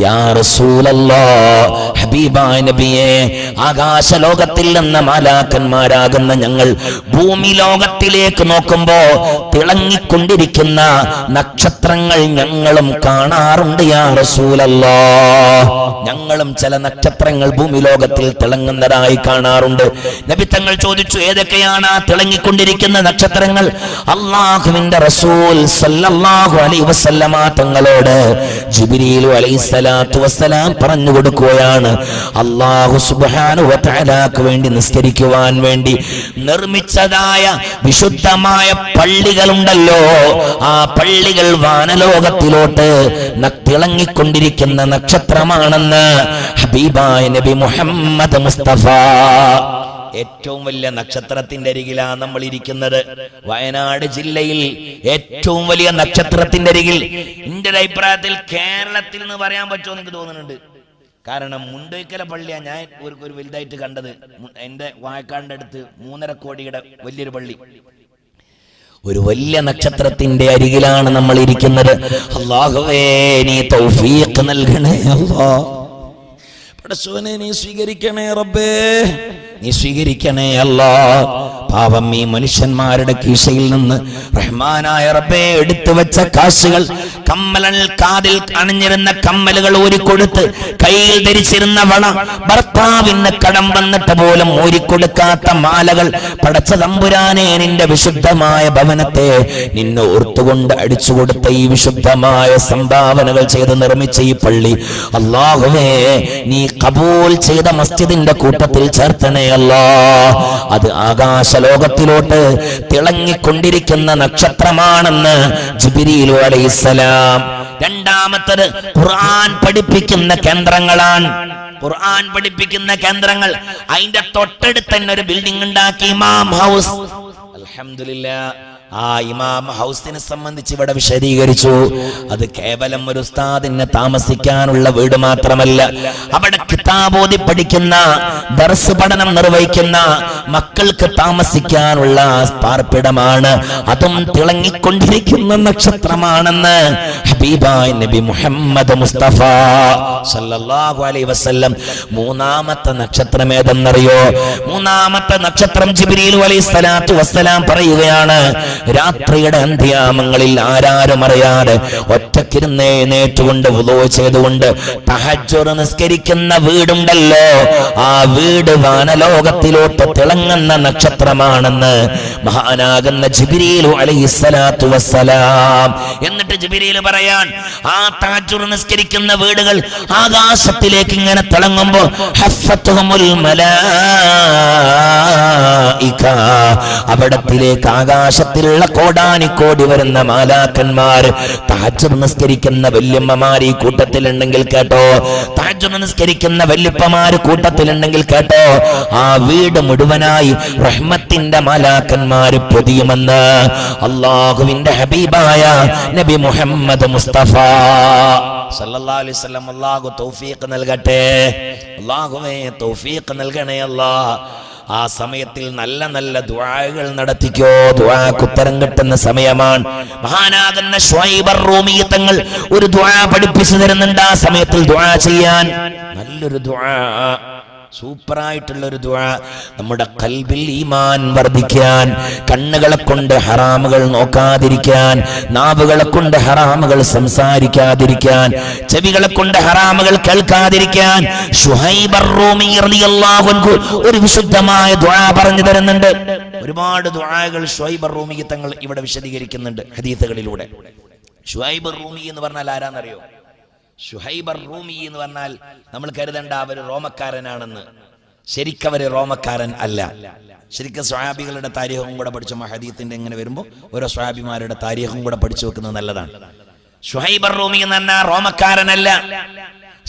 യാ റസൂലല്ലാഹ്, ഹബീബായ നബിയേ, ആകാശലോകത്തിൽ നിന്ന് മാലാഖന്മാരാകുന്ന ഞങ്ങൾ ഭൂമി ലോകത്തിലേക്ക് നോക്കുമ്പോ തിളങ്ങിക്കൊണ്ടിരിക്കുന്ന നക്ഷത്രങ്ങൾ ഞങ്ങളും കാണാറുണ്ട് യാ റസൂലല്ലാഹ്. ഞങ്ങളും ചില നക്ഷത്രങ്ങൾ ഭൂമി ലോകത്തിൽ തിളങ്ങുന്നതായി കാണാറുണ്ട്. നബി തങ്ങൾ ചോദിച്ചു, ഏതൊക്കെയാണ് ആ തിളങ്ങിക്കൊണ്ടിരിക്കുന്ന നക്ഷത്രങ്ങൾ? അല്ലാഹുവിന്റെ റസൂൽ സല്ലല്ലാഹു അലൈഹി വസല്ലമ തങ്ങളോട് ജിബ്രീൽ അലൈഹിസ്സലാത്തു വസ്സലാം പറഞ്ഞു കൊടുക്കുകയാണ്, അല്ലാഹു സുബ്ഹാനഹു വ തആലക്ക് വേണ്ടി നിസ്കരിക്കുവാൻ വേണ്ടി നിർമ്മിച്ചതായ വിശുദ്ധമായ പള്ളികളുണ്ടല്ലോ, ആ പള്ളികൾ വാനലോകത്തിലോട്ട് തിളങ്ങിക്കൊണ്ടിരിക്കുന്ന നക്ഷത്രമാണെന്ന് ഹബീബായ നബി മുഹമ്മദ് മുസ്തഫ. ഏറ്റവും വലിയ നക്ഷത്രത്തിന്റെ അരികിലാണ് നമ്മൾ ഇരിക്കുന്നത്. വയനാട് ജില്ലയിൽ ഏറ്റവും വലിയ നക്ഷത്രത്തിന്റെ അരികിൽ. എന്റെ ഒരു അഭിപ്രായത്തിൽ കേരളത്തിൽ എന്ന് പറയാൻ പറ്റുമോ എനിക്ക് തോന്നുന്നുണ്ട്. കാരണം മുണ്ടോയ്ക്കല പള്ളിയാണ് ഞാൻ ഒരു വലുതായിട്ട് കണ്ടത്. എന്റെ വായക്കാടിന്റെ അടുത്ത് 3.5 കോടിയുടെ വലിയൊരു പള്ളി. ഒരു വലിയ നക്ഷത്രത്തിന്റെ അരികിലാണ് നമ്മൾ ഇരിക്കുന്നത്. അല്ലാഹുവേ, നീ തൗഫീഖ് നൽകണേ അല്ലാഹ്. പടച്ചോനെ, നീ സ്വീകരിക്കണേ റബ്ബേ, നീ സ്വീകരിക്കണേ അല്ലാഹ്. പാവം ഈ മനുഷ്യന്മാരുടെ കീശയിൽ നിന്ന് റഹ്മാനായ റബ്ബേ എടുത്തു വെച്ച കാശുകൾ, കമ്മലൽ കാതിൽ അണിഞ്ഞിരുന്ന കമ്മലുകൾ ഊരിക്കൊടുത്ത്, കയ്യിൽ ധരിച്ചിരുന്ന വള, ഭർത്താവിന് കടം വന്നിട്ട് പോലും ഊരിക്കൊടുക്കാത്ത മാലകൾ, പടച്ച തമ്പുരാനെ, നിന്റെ വിശുദ്ധമായ ഭവനത്തെ നിന്നെ ഓർത്തുകൊണ്ട് അടിച്ചുകൊടുത്ത ഈ വിശുദ്ധമായ സംഭാവനകൾ ചെയ്ത് നിർമ്മിച്ച ഈ പള്ളി അല്ലാഹുവേ, നീ കബൂൽ ചെയ്ത മസ്ജിദിന്റെ കൂട്ടത്തിൽ ചേർത്തണേ അല്ലാഹ്. അത് ആകാശലോകത്തിലോട്ട് തിളങ്ങിക്കൊണ്ടിരിക്കുന്ന നക്ഷത്രമാണെന്ന് ജിബ്രീൽ അലൈഹിസ്സലാം. രണ്ടാമത്തത് ഖുർആൻ പഠിപ്പിക്കുന്ന കേന്ദ്രങ്ങളാണ്. ഖുർആൻ പഠിപ്പിക്കുന്ന കേന്ദ്രങ്ങൾ. അതിന്റെ തൊട്ടടുത്ത് തന്നെ ഒരു ബിൽഡിംഗ് ഉണ്ടാക്കി, ഇമാം ഹൗസ്. അൽഹംദുലില്ലാഹ്, ആ ഇമാം ഹൗസിനെ സംബന്ധിച്ച് ഇവിടെ വിശദീകരിച്ചു. അത് കേവലം ഒരു ഉസ്താദിന് താമസിക്കാനുള്ള വീട് മാത്രമല്ല, അവിടെ കിതാബോധി പഠിക്കുന്ന, ദർസ് പഠനം നിർവഹിക്കുന്ന മക്കൾക്ക് താമസിക്കാനുള്ള പാർപ്പിടമാണ്. അതും തിളങ്ങിക്കൊണ്ടിരിക്കുന്ന നക്ഷത്രമാണെന്ന് ഹബീബായ നബി മുഹമ്മദ് മുസ്തഫ സല്ലല്ലാഹു അലൈഹി വസല്ലം. മൂന്നാമത്തെ നക്ഷത്രം ഏതെന്നറിയോ? മൂന്നാമത്തെ നക്ഷത്രം ജിബ്രീൽ അലൈഹിസ്സലാത്തു വസ്സലാം പറയുകയാണ്, രാത്രിയുടെ അന്ത്യാമങ്ങളിൽ ആരാരും അറിയാതെ ഒറ്റക്കിരുന്ന് എഴുന്നേറ്റുകൊണ്ട് വുളൂ ചെയ്തുകൊണ്ട് തഹജ്ജുദ് നിസ്കരിക്കുന്ന വീടുണ്ടല്ലോ, ആ വീട് വാനലോകത്തിലോട്ട് തിളങ്ങുന്ന നക്ഷത്രമാണെന്ന് മഹാനാകുന്ന ജിബ്രീൽ അലൈഹിസ്സലാത്തു വസ്സലാം. എന്നിട്ട് ജിബ്രീൽ പറയാൻ, ആ തഹജ്ജുദ് നിസ്കരിക്കുന്ന വീടുകൾ ആകാശത്തിലേക്ക് ഇങ്ങനെ തിളങ്ങുമ്പോൾ ഹഫ്ഫത്തുഹുൽ മലായിക, അവിടത്തിലേക്ക് ആകാശത്തിലുള്ള കോടാനിക്കോടി വരുന്ന മാലാഖന്മാർ, തഹജ്ജുദ് നിസ്കരിക്കുന്ന വല്യമ്മമാർ ഈ കൂട്ടത്തിലുണ്ടെങ്കിൽ കേട്ടോ, തഹജ്ജുദ് നിസ്കരിക്കുന്ന വല്യപ്പമാർ കൂട്ടത്തിലുണ്ടെങ്കിൽ കേട്ടോ, ആ വീട് മുഴുവനായി റഹ്മത്തിന്റെ മാലാഖന്മാർ പൊതിയുമെന്ന് അല്ലാഹുവിന്റെ ഹബീബായ നബി മുഹമ്മദ് മുസ്തഫ സല്ലല്ലാഹു അലൈഹി വസല്ലം. അല്ലാഹു തൗഫീഖ് നൽകട്ടെ. അല്ലാഹുവേ തൗഫീഖ് നൽകണേ അല്ലാഹ്. ആ സമയത്തിൽ നല്ല നല്ല ദുആകൾ നടത്തിക്കോ. ദുആക്ക് ഉത്തരം കിട്ടുന്ന സമയമാണ്. മഹാനാകുന്ന ശുഐബ് റൂമി തങ്ങൾ ഒരു ദുആ പഠിപ്പിച്ചു തരുന്നുണ്ട്. ആ സമയത്തിൽ ദുആ ചെയ്യാൻ നല്ലൊരു ദുആ, സൂപ്പറായിട്ടുള്ള ഒരു ദുആ. നമ്മുടെ ഖൽബിൽ ഈമാൻ വർദ്ധിക്കാൻ, കണ്ണുകളെ കൊണ്ട് ഹറാമുകൾ നോക്കാതിരിക്കാൻ, നാവുകളെ കൊണ്ട് ഹറാമുകൾ സംസാരിക്കാതിരിക്കാൻ, ചെവികളെ കൊണ്ട് ഹറാമുകൾ കേൾക്കാതിരിക്കാൻ ശുഐബ് റൂമി റളിയല്ലാഹു അൻഹു ഒരു വിശുദ്ധമായ ദുആ പറഞ്ഞു തരുന്നുണ്ട്. ഒരുപാട് ദുആകൾ ശുഐബ് റൂമി തങ്ങൾ ഇവിടെ വിശദീകരിക്കുന്നുണ്ട് ഹദീസുകളിലൂടെ. ശുഐബ് റൂമി എന്ന് പറഞ്ഞാൽ ആരാന്നറിയോ? ശുഐബ് റൂമി എന്ന് പറഞ്ഞാൽ നമ്മൾ കരുതണ്ട അവർ റോമക്കാരനാണെന്ന്. ശരിക്കും അവര് റോമക്കാരൻ അല്ല. ശരിക്കും സ്വഹാബികളുടെ താരീഖും കൂടെ പഠിച്ചു. ഹദീത്തിന്റെ ഇങ്ങനെ വരുമ്പോൾ ഓരോ സ്വഹാബിമാരുടെ താരീഖും കൂടെ പഠിച്ചു വെക്കുന്നത് നല്ലതാണ്. ശുഐബ് റൂമി എന്ന് പറഞ്ഞാൽ റോമക്കാരനല്ല.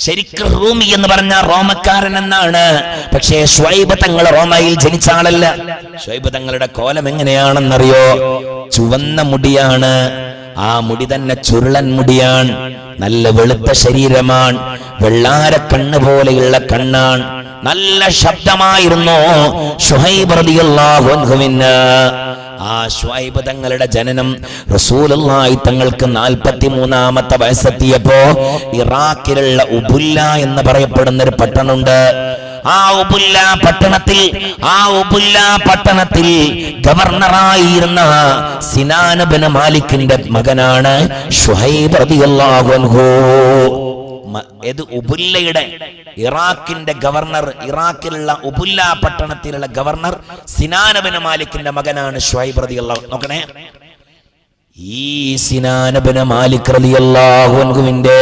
ശരിക്കും റൂമി എന്ന് പറഞ്ഞ റോമക്കാരൻ എന്നാണ്. പക്ഷേ ശുഐബ് തങ്ങൾ റോമയിൽ ജനിച്ച ആളല്ല. ശുഐബ് തങ്ങളുടെ കോലം എങ്ങനെയാണെന്നറിയോ? ചുവന്ന മുടിയാണ്. ആ മുടി തന്നെ ചുരുളൻ മുടിയാണ്. നല്ല വെളുത്ത ശരീരമാണ്. വെള്ളാര കണ്ണ് പോലെയുള്ള കണ്ണാണ്. നല്ല ശബ്ദമായിരുന്നു ശുഐബ് റളിയല്ലാഹു അൻഹുവിന്. ആ ശുഐബ് തങ്ങളുടെ ജനനം റസൂലുള്ളാഹി തങ്ങൾക്ക് 43-ാമത്തെ വയസ്സെത്തിയപ്പോ ഇറാഖിലുള്ള ഉബുല്ല എന്ന് പറയപ്പെടുന്ന ഒരു പട്ടണമുണ്ട്. ആ ഉബുല്ല പട്ടണത്തിൽ ഗവർണറായിരുന്ന സിനാൻ ഇബ്നു മാലിക്കിന്റെ മകനാണ് ശുഐബ് റളിയല്ലാഹു അൻഹു. ഉബുല്ലയുടെ ഇറാഖിന്റെ ഗവർണർ, ഇറാഖിലുള്ള ഉബുല്ല പട്ടണത്തിലുള്ള ഗവർണർ സിനാൻ ഇബ്നു മാലിക്കിന്റെ മകനാണ് ശുഐബ് റളിയല്ലാഹു. നോക്കണേ, ഈ സിനാൻ ഇബ്നു മാലിക് റളിയല്ലാഹു അൻഹുവിന്റെ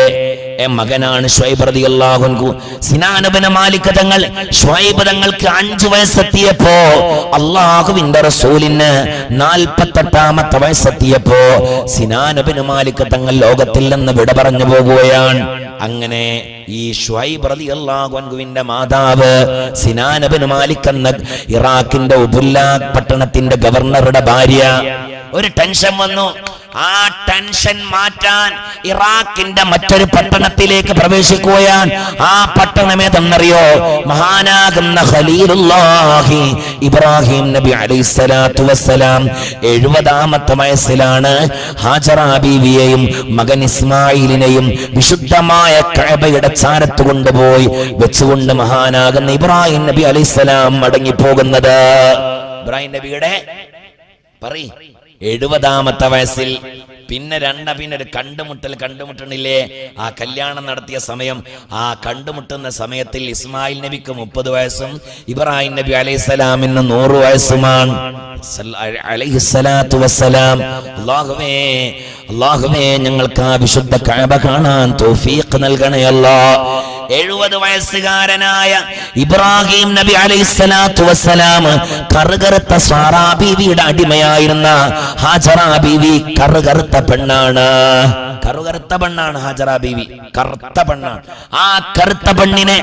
മകനാണ് ശുഐബ് റളിയല്ലാഹു അൻഹു. സിനാൻ ഇബ്നു മാലിക് തങ്ങൾ ശുഐബ് തങ്ങൾക്ക് 5 വയസ്സെത്തിയപ്പോ അല്ലാഹുവിന്റെ റസൂലിന് 48-ാമത്തെ വയസ്സെത്തിയപ്പോ സിനാൻ ഇബ്നു മാലിക് തങ്ങൾ ലോകത്തിൽ നിന്ന് വിട പറഞ്ഞു പോകുകയാണ്. അങ്ങനെ ഈ ശുഐബ് റളിയല്ലാഹു അൻഹുവിന്റെ മാതാവ് സിനാൻ ഇബ്നു മാലിക് എന്ന ഇറാഖിന്റെ ഉബുല്ല പട്ടണത്തിന്റെ ഗവർണറുടെ ഭാര്യ ഒരു ടെൻഷൻ വന്നു. ആ ടെൻഷൻ മാറ്റാൻ ഇറാഖിന്റെ മറ്റൊരു പട്ടണത്തിലേക്ക് പ്രവേശിക്കുകയാണ്. ആ പട്ടണം ഏതെന്നറിയോ? മഹാനാകുന്ന ഖലീലുല്ലാഹി ഇബ്രാഹിം നബി അലൈഹിസ്സലാത്തു വസ്സലാം 70-ാമത്തെ വയസ്സിലാണ് ഹാജറ ബീവിയെയും മകൻ ഇസ്മായിലിനെയും വിശുദ്ധമായ കഅബയുടെ ചാരത്ത് കൊണ്ടുപോയി വെച്ചുകൊണ്ട് മഹാനാകുന്ന ഇബ്രാഹിം നബി അലൈഹിസ്സലാം മടങ്ങിപ്പോകുന്നത്. ഇബ്രാഹിം നബിയുടെ 70-ാമത്തെ വയസ്സിൽ പിന്നെ ഒരു കണ്ടുമുട്ടണില്ലേ? ആ കല്യാണം നടത്തിയ സമയം, ആ കണ്ടുമുട്ടുന്ന സമയത്തിൽ ഇസ്മായിൽ നബിക്ക് 30 വയസ്സും ഇബ്രാഹിം നബി അലൈഹിസ്സലാമിന് 100 വയസ്സുമാണ്. അലൈഹിസ്സലാത്തു വസ്സലാം. അല്ലാഹുവേ ഞങ്ങൾക്ക് ആ വിശുദ്ധ കഅബ കാണാൻ തൗഫീഖ് നൽകണേ അല്ലാഹ്. 70 വയസ്സുകാരനായ ഇബ്രാഹിം നബി അലൈഹിസ്സലാത്തു വസ്സലാം കറുകറുത്ത സാറാ ബീവിയുടെ അടിമയായിരുന്ന ഹാജറ ബീവി കറുകറുത്ത പെണ്ണാണ്. ഹാജറ ബീവി കറുത്ത പെണ്ണാണ്. ആ കറുത്ത പെണ്ണിനെ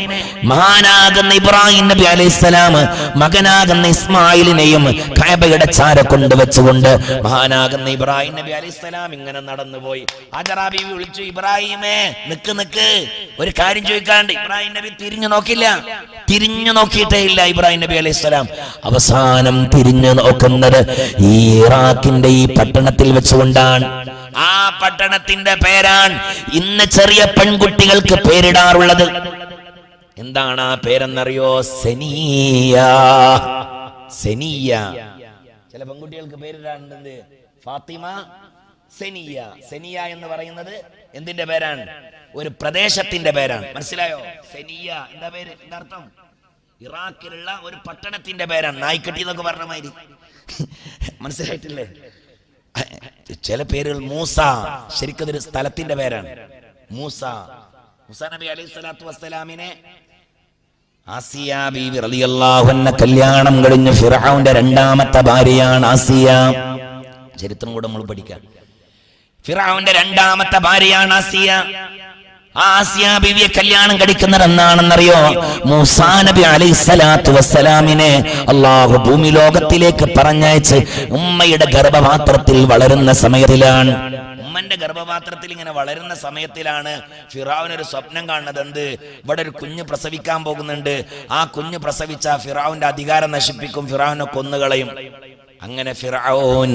മഹാനാകുന്ന ഇബ്രാഹിം നബി അലൈഹിസ്സലാം മകനാകുന്ന ഇസ്മായിലിനെയും കഅബയുടെ ചാര കൊണ്ടുവച്ചുകൊണ്ട് മഹാനാകുന്ന ഇബ്രാഹിം നബി അലൈഹിസ്സലാം ഇങ്ങനെ നടന്നുപോയി. ഹാജറ ബീവി വിളിച്ചു, ഇബ്രാഹിമേ നിക്ക്, ഒരു കാര്യം ചോദിക്കാണ്ട്. ഇബ്രാഹിം നബി തിരിഞ്ഞു നോക്കിയിട്ടേ ഇല്ല. ഇബ്രാഹിം നബി അലൈഹിസ്സലാം അവസാനം തിരിഞ്ഞു നോക്കുന്നത് ഈ ഇറാഖിന്റെ ഈ പട്ടണത്തിൽ വെച്ചുകൊണ്ടാണ്. ആ പട്ടണത്തിന്റെ പേരാണ് ഇന്ന് ചെറിയ പെൺകുട്ടികൾക്ക് പേരിടാറുള്ളത്. എന്താണ് ആ പേരെന്നറിയോ? സെനിയ. ചില പെൺകുട്ടികൾക്ക് പേരിടാറുണ്ട്. ഫാത്തിമ, സെനിയ എന്ന് പറയുന്നത് എന്തിന്റെ പേരാണ്? ഒരു പ്രദേശത്തിന്റെ പേരാണ്. മനസ്സിലായോ? സെനിയ എന്താ പേര്? എന്താ അർത്ഥം? ഇറാഖിലുള്ള ഒരു പട്ടണത്തിന്റെ പേരാണ്. നായ്ക്കട്ടി എന്നൊക്കെ പറഞ്ഞ മാതിരി. മനസ്സിലായിട്ടില്ലേ? ചില പേരുകൾ മൂസ, ശരിക്കും ഒരു സ്ഥലത്തിന്റെ പേരാണ്. മൂസ നബി അലൈഹിസ്സലാത്തു വസ്സലാമിനെ ആസിയ ബീവി റളിയല്ലാഹു അൻഹ കല്യാണം കഴിഞ്ഞ ഫിർഔന്റെ 2ാമത്തെ ഭാര്യയാണ് ആസിയ. ചരിത്രം കൂടെ നമ്മൾ പഠിക്കാം. ഫിർഔന്റെ 2ാമത്തെ ഭാര്യയാണ് ആസിയ. ആസിയ ബീവിയെ കല്യാണം കഴിക്കുന്നത് എന്നാണെന്നറിയോ? മൂസാ നബി അലൈഹിസ്സലാത്തു വസ്സലാമിനെ അല്ലാഹു ഭൂമി ലോകത്തിലേക്ക് പറഞ്ഞയച്ച് ഉമ്മയുടെ ഗർഭപാത്രത്തിൽ വളരുന്ന സമയത്തിലാണ്. ഉമ്മന്റെ ഗർഭപാത്രത്തിൽ ഇങ്ങനെ വളരുന്ന സമയത്തിലാണ് ഫിറഔൻ ഒരു സ്വപ്നം കാണുന്നത്. എന്ത്? ഇവിടെ ഒരു കുഞ്ഞ് പ്രസവിക്കാൻ പോകുന്നുണ്ട്. ആ കുഞ്ഞ് പ്രസവിച്ച ഫിറഔന്റെ അധികാരം നശിപ്പിക്കും, ഫിറഔനെ കൊന്നുകളയും. അങ്ങനെ ഫിറഔൻ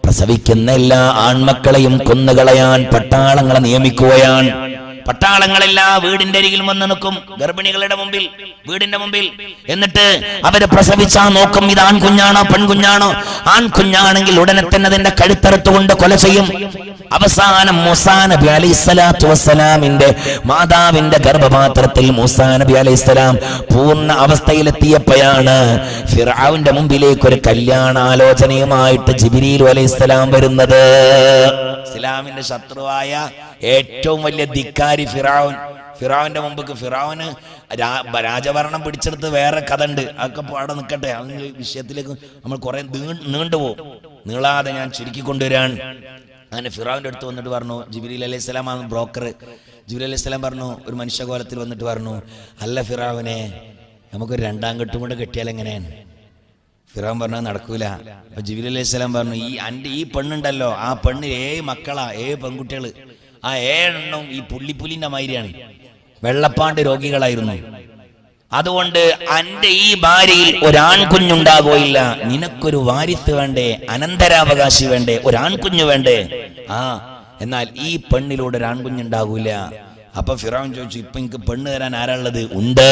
പ്രസവിക്കുന്ന എല്ലാ ആൺമക്കളെയും കൊന്നുകളയാൻ പട്ടാളങ്ങളെ നിയമിക്കുകയാണ്. പട്ടാളങ്ങളെല്ലാം വീടിന്റെ അരികിൽ വന്ന് നിൽക്കും, ഗർഭിണികളുടെ മുമ്പിൽ, വീടിന്റെ മുമ്പിൽ. എന്നിട്ട് അവര് പ്രസവിച്ചാ നോക്കും, ഇത് ആൺകുഞ്ഞാണോ പെൺകുഞ്ഞാണോ. ആൺകുഞ്ഞാണെങ്കിൽ ഉടനെ തന്നെ അതിന്റെ കഴുത്തറുത്തുകൊണ്ട് കൊല ചെയ്യും. അവസാനം മൂസാ നബി അലൈഹിസ്സലാത്തു വസ്സലാമിന്റെ മാതാവിന്റെ ഗർഭപാത്രത്തിൽ മൂസാ നബി അലൈഹിസ്സലാം പൂർണ്ണ അവസ്ഥയിലെത്തിയപ്പോഴാണ് ഫിർഔന്റെ മുമ്പിലേക്ക് ഒരു കല്യാണാലോചനയുമായിട്ട് ജിബ്രീൽ അലൈഹിസ്സലാം വരുന്നത്. ഇസ്ലാമിന്റെ ശത്രുവായ ഏറ്റവും വലിയ ധിക്കാരി ഫിറഔന്റെ മുമ്പ് ഫിറഔന് രാജഭരണം പിടിച്ചെടുത്ത് വേറെ കഥ ഉണ്ട്. അതൊക്കെ അവിടെ നിൽക്കട്ടെ. അതിന്റെ വിഷയത്തിലേക്ക് നമ്മൾ കുറെ നീണ്ടുപോകും. നീളാതെ ഞാൻ ചുരുക്കി കൊണ്ടുവരാൻ. അങ്ങനെ ഫിറഔന്റെ അടുത്ത് വന്നിട്ട് പറഞ്ഞു, ജിബ്രീൽ അലൈഹി സ്വലാമാണ് ബ്രോക്കർ. ജിബ്രീൽ അലൈഹി സ്വലാം പറഞ്ഞു, ഒരു മനുഷ്യകോലത്തിൽ വന്നിട്ട് പറഞ്ഞു, അല്ല ഫിറഔനെ, നമുക്കൊരു രണ്ടാം കെട്ടും കൂടെ കെട്ടിയാൽ എങ്ങനെയാണ്? ഫിറഔൻ പറഞ്ഞാൽ നടക്കൂല. അപ്പൊ ജിബ്രീൽ അലൈഹി സ്വലാം പറഞ്ഞു, ഈ പെണ്ണുണ്ടല്ലോ, ആ പെണ്ണ് 7 മക്കളാ, 7 പെൺകുട്ടികൾ. ആ 7 എണ്ണം ഈ പുള്ളിപ്പുലിന്റെ മാതിരിയാണ്, വെള്ളപ്പാണ്ട് രോഗികളായിരുന്നു. അതുകൊണ്ട് അന്റെ ഈ ഭാര്യയിൽ ഒരാൺകുഞ്ഞുണ്ടാകുകയില്ല. നിനക്കൊരു വാരിത്ത് വേണ്ടേ, അനന്തരാവകാശി വേണ്ടേ, ഒരാൺകുഞ്ഞു വേണ്ടേ? എന്നാൽ ഈ പെണ്ണിലൂടെ ഒരാൺകുഞ്ഞുണ്ടാകൂല. അപ്പൊ ഫിറഔൻ ചോദിച്ചു, ഇപ്പൊ എനിക്ക് പെണ്ണ് തരാൻ ആരാളുള്ളത്? ഉണ്ട്,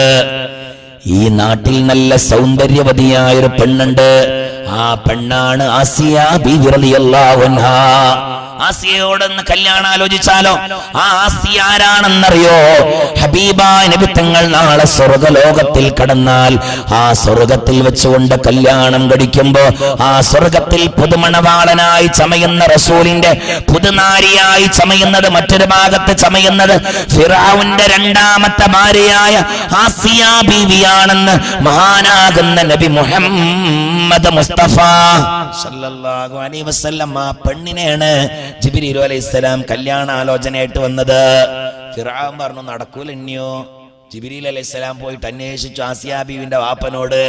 ഈ നാട്ടിൽ നല്ല സൗന്ദര്യവതിയായ ഒരു പെണ്ണുണ്ട്. ആ പെണ്ണാണ് ആസിയ ബീവി റളിയല്ലാഹു അൻഹാ. ആസിയയോടൊന്ന് കല്യാണം ആലോചിച്ചാലോ? ആ ആസിയ ആരാണെന്നറിയോ? ഹബീബായ നബി തങ്ങൾ നാളെ സ്വർഗലോകത്തിൽ കടന്നാൽ ആ സ്വർഗത്തിൽ വെച്ചുകൊണ്ട് കല്യാണം കഴിക്കുമ്പോ ആ സ്വർഗത്തിൽ പുതുമണവാളനായി ചമയുന്ന റസൂലിന്റെ പുതുനാരിയായി ചമയുന്നത്, മറ്റൊരു ഭാഗത്ത് ചമയുന്നത് ഫിറഔന്റെ 2ാമത്തെ ഭാര്യയായ ആസിയ ബീവിയാണെന്ന് മഹാനാകുന്ന നബി മുഹമ്മദ് മുസ്തഫ സല്ലല്ലാഹു അലൈഹി വസല്ലം ആ പെണ്ണിനെയാണ് ജിബ്രീൽ അലൈഹിസ്സലാം കല്യാണാലോചനയായിട്ട് വന്നത്. ഫിറഔൻ പറഞ്ഞു, നടക്കൂല. ഇനിയോ ജിബ്രീൽ അലൈഹിസ്സലാം പോയിട്ട് അന്വേഷിച്ചു ആസിയ ബീവിന്റെ വാപ്പനോട്.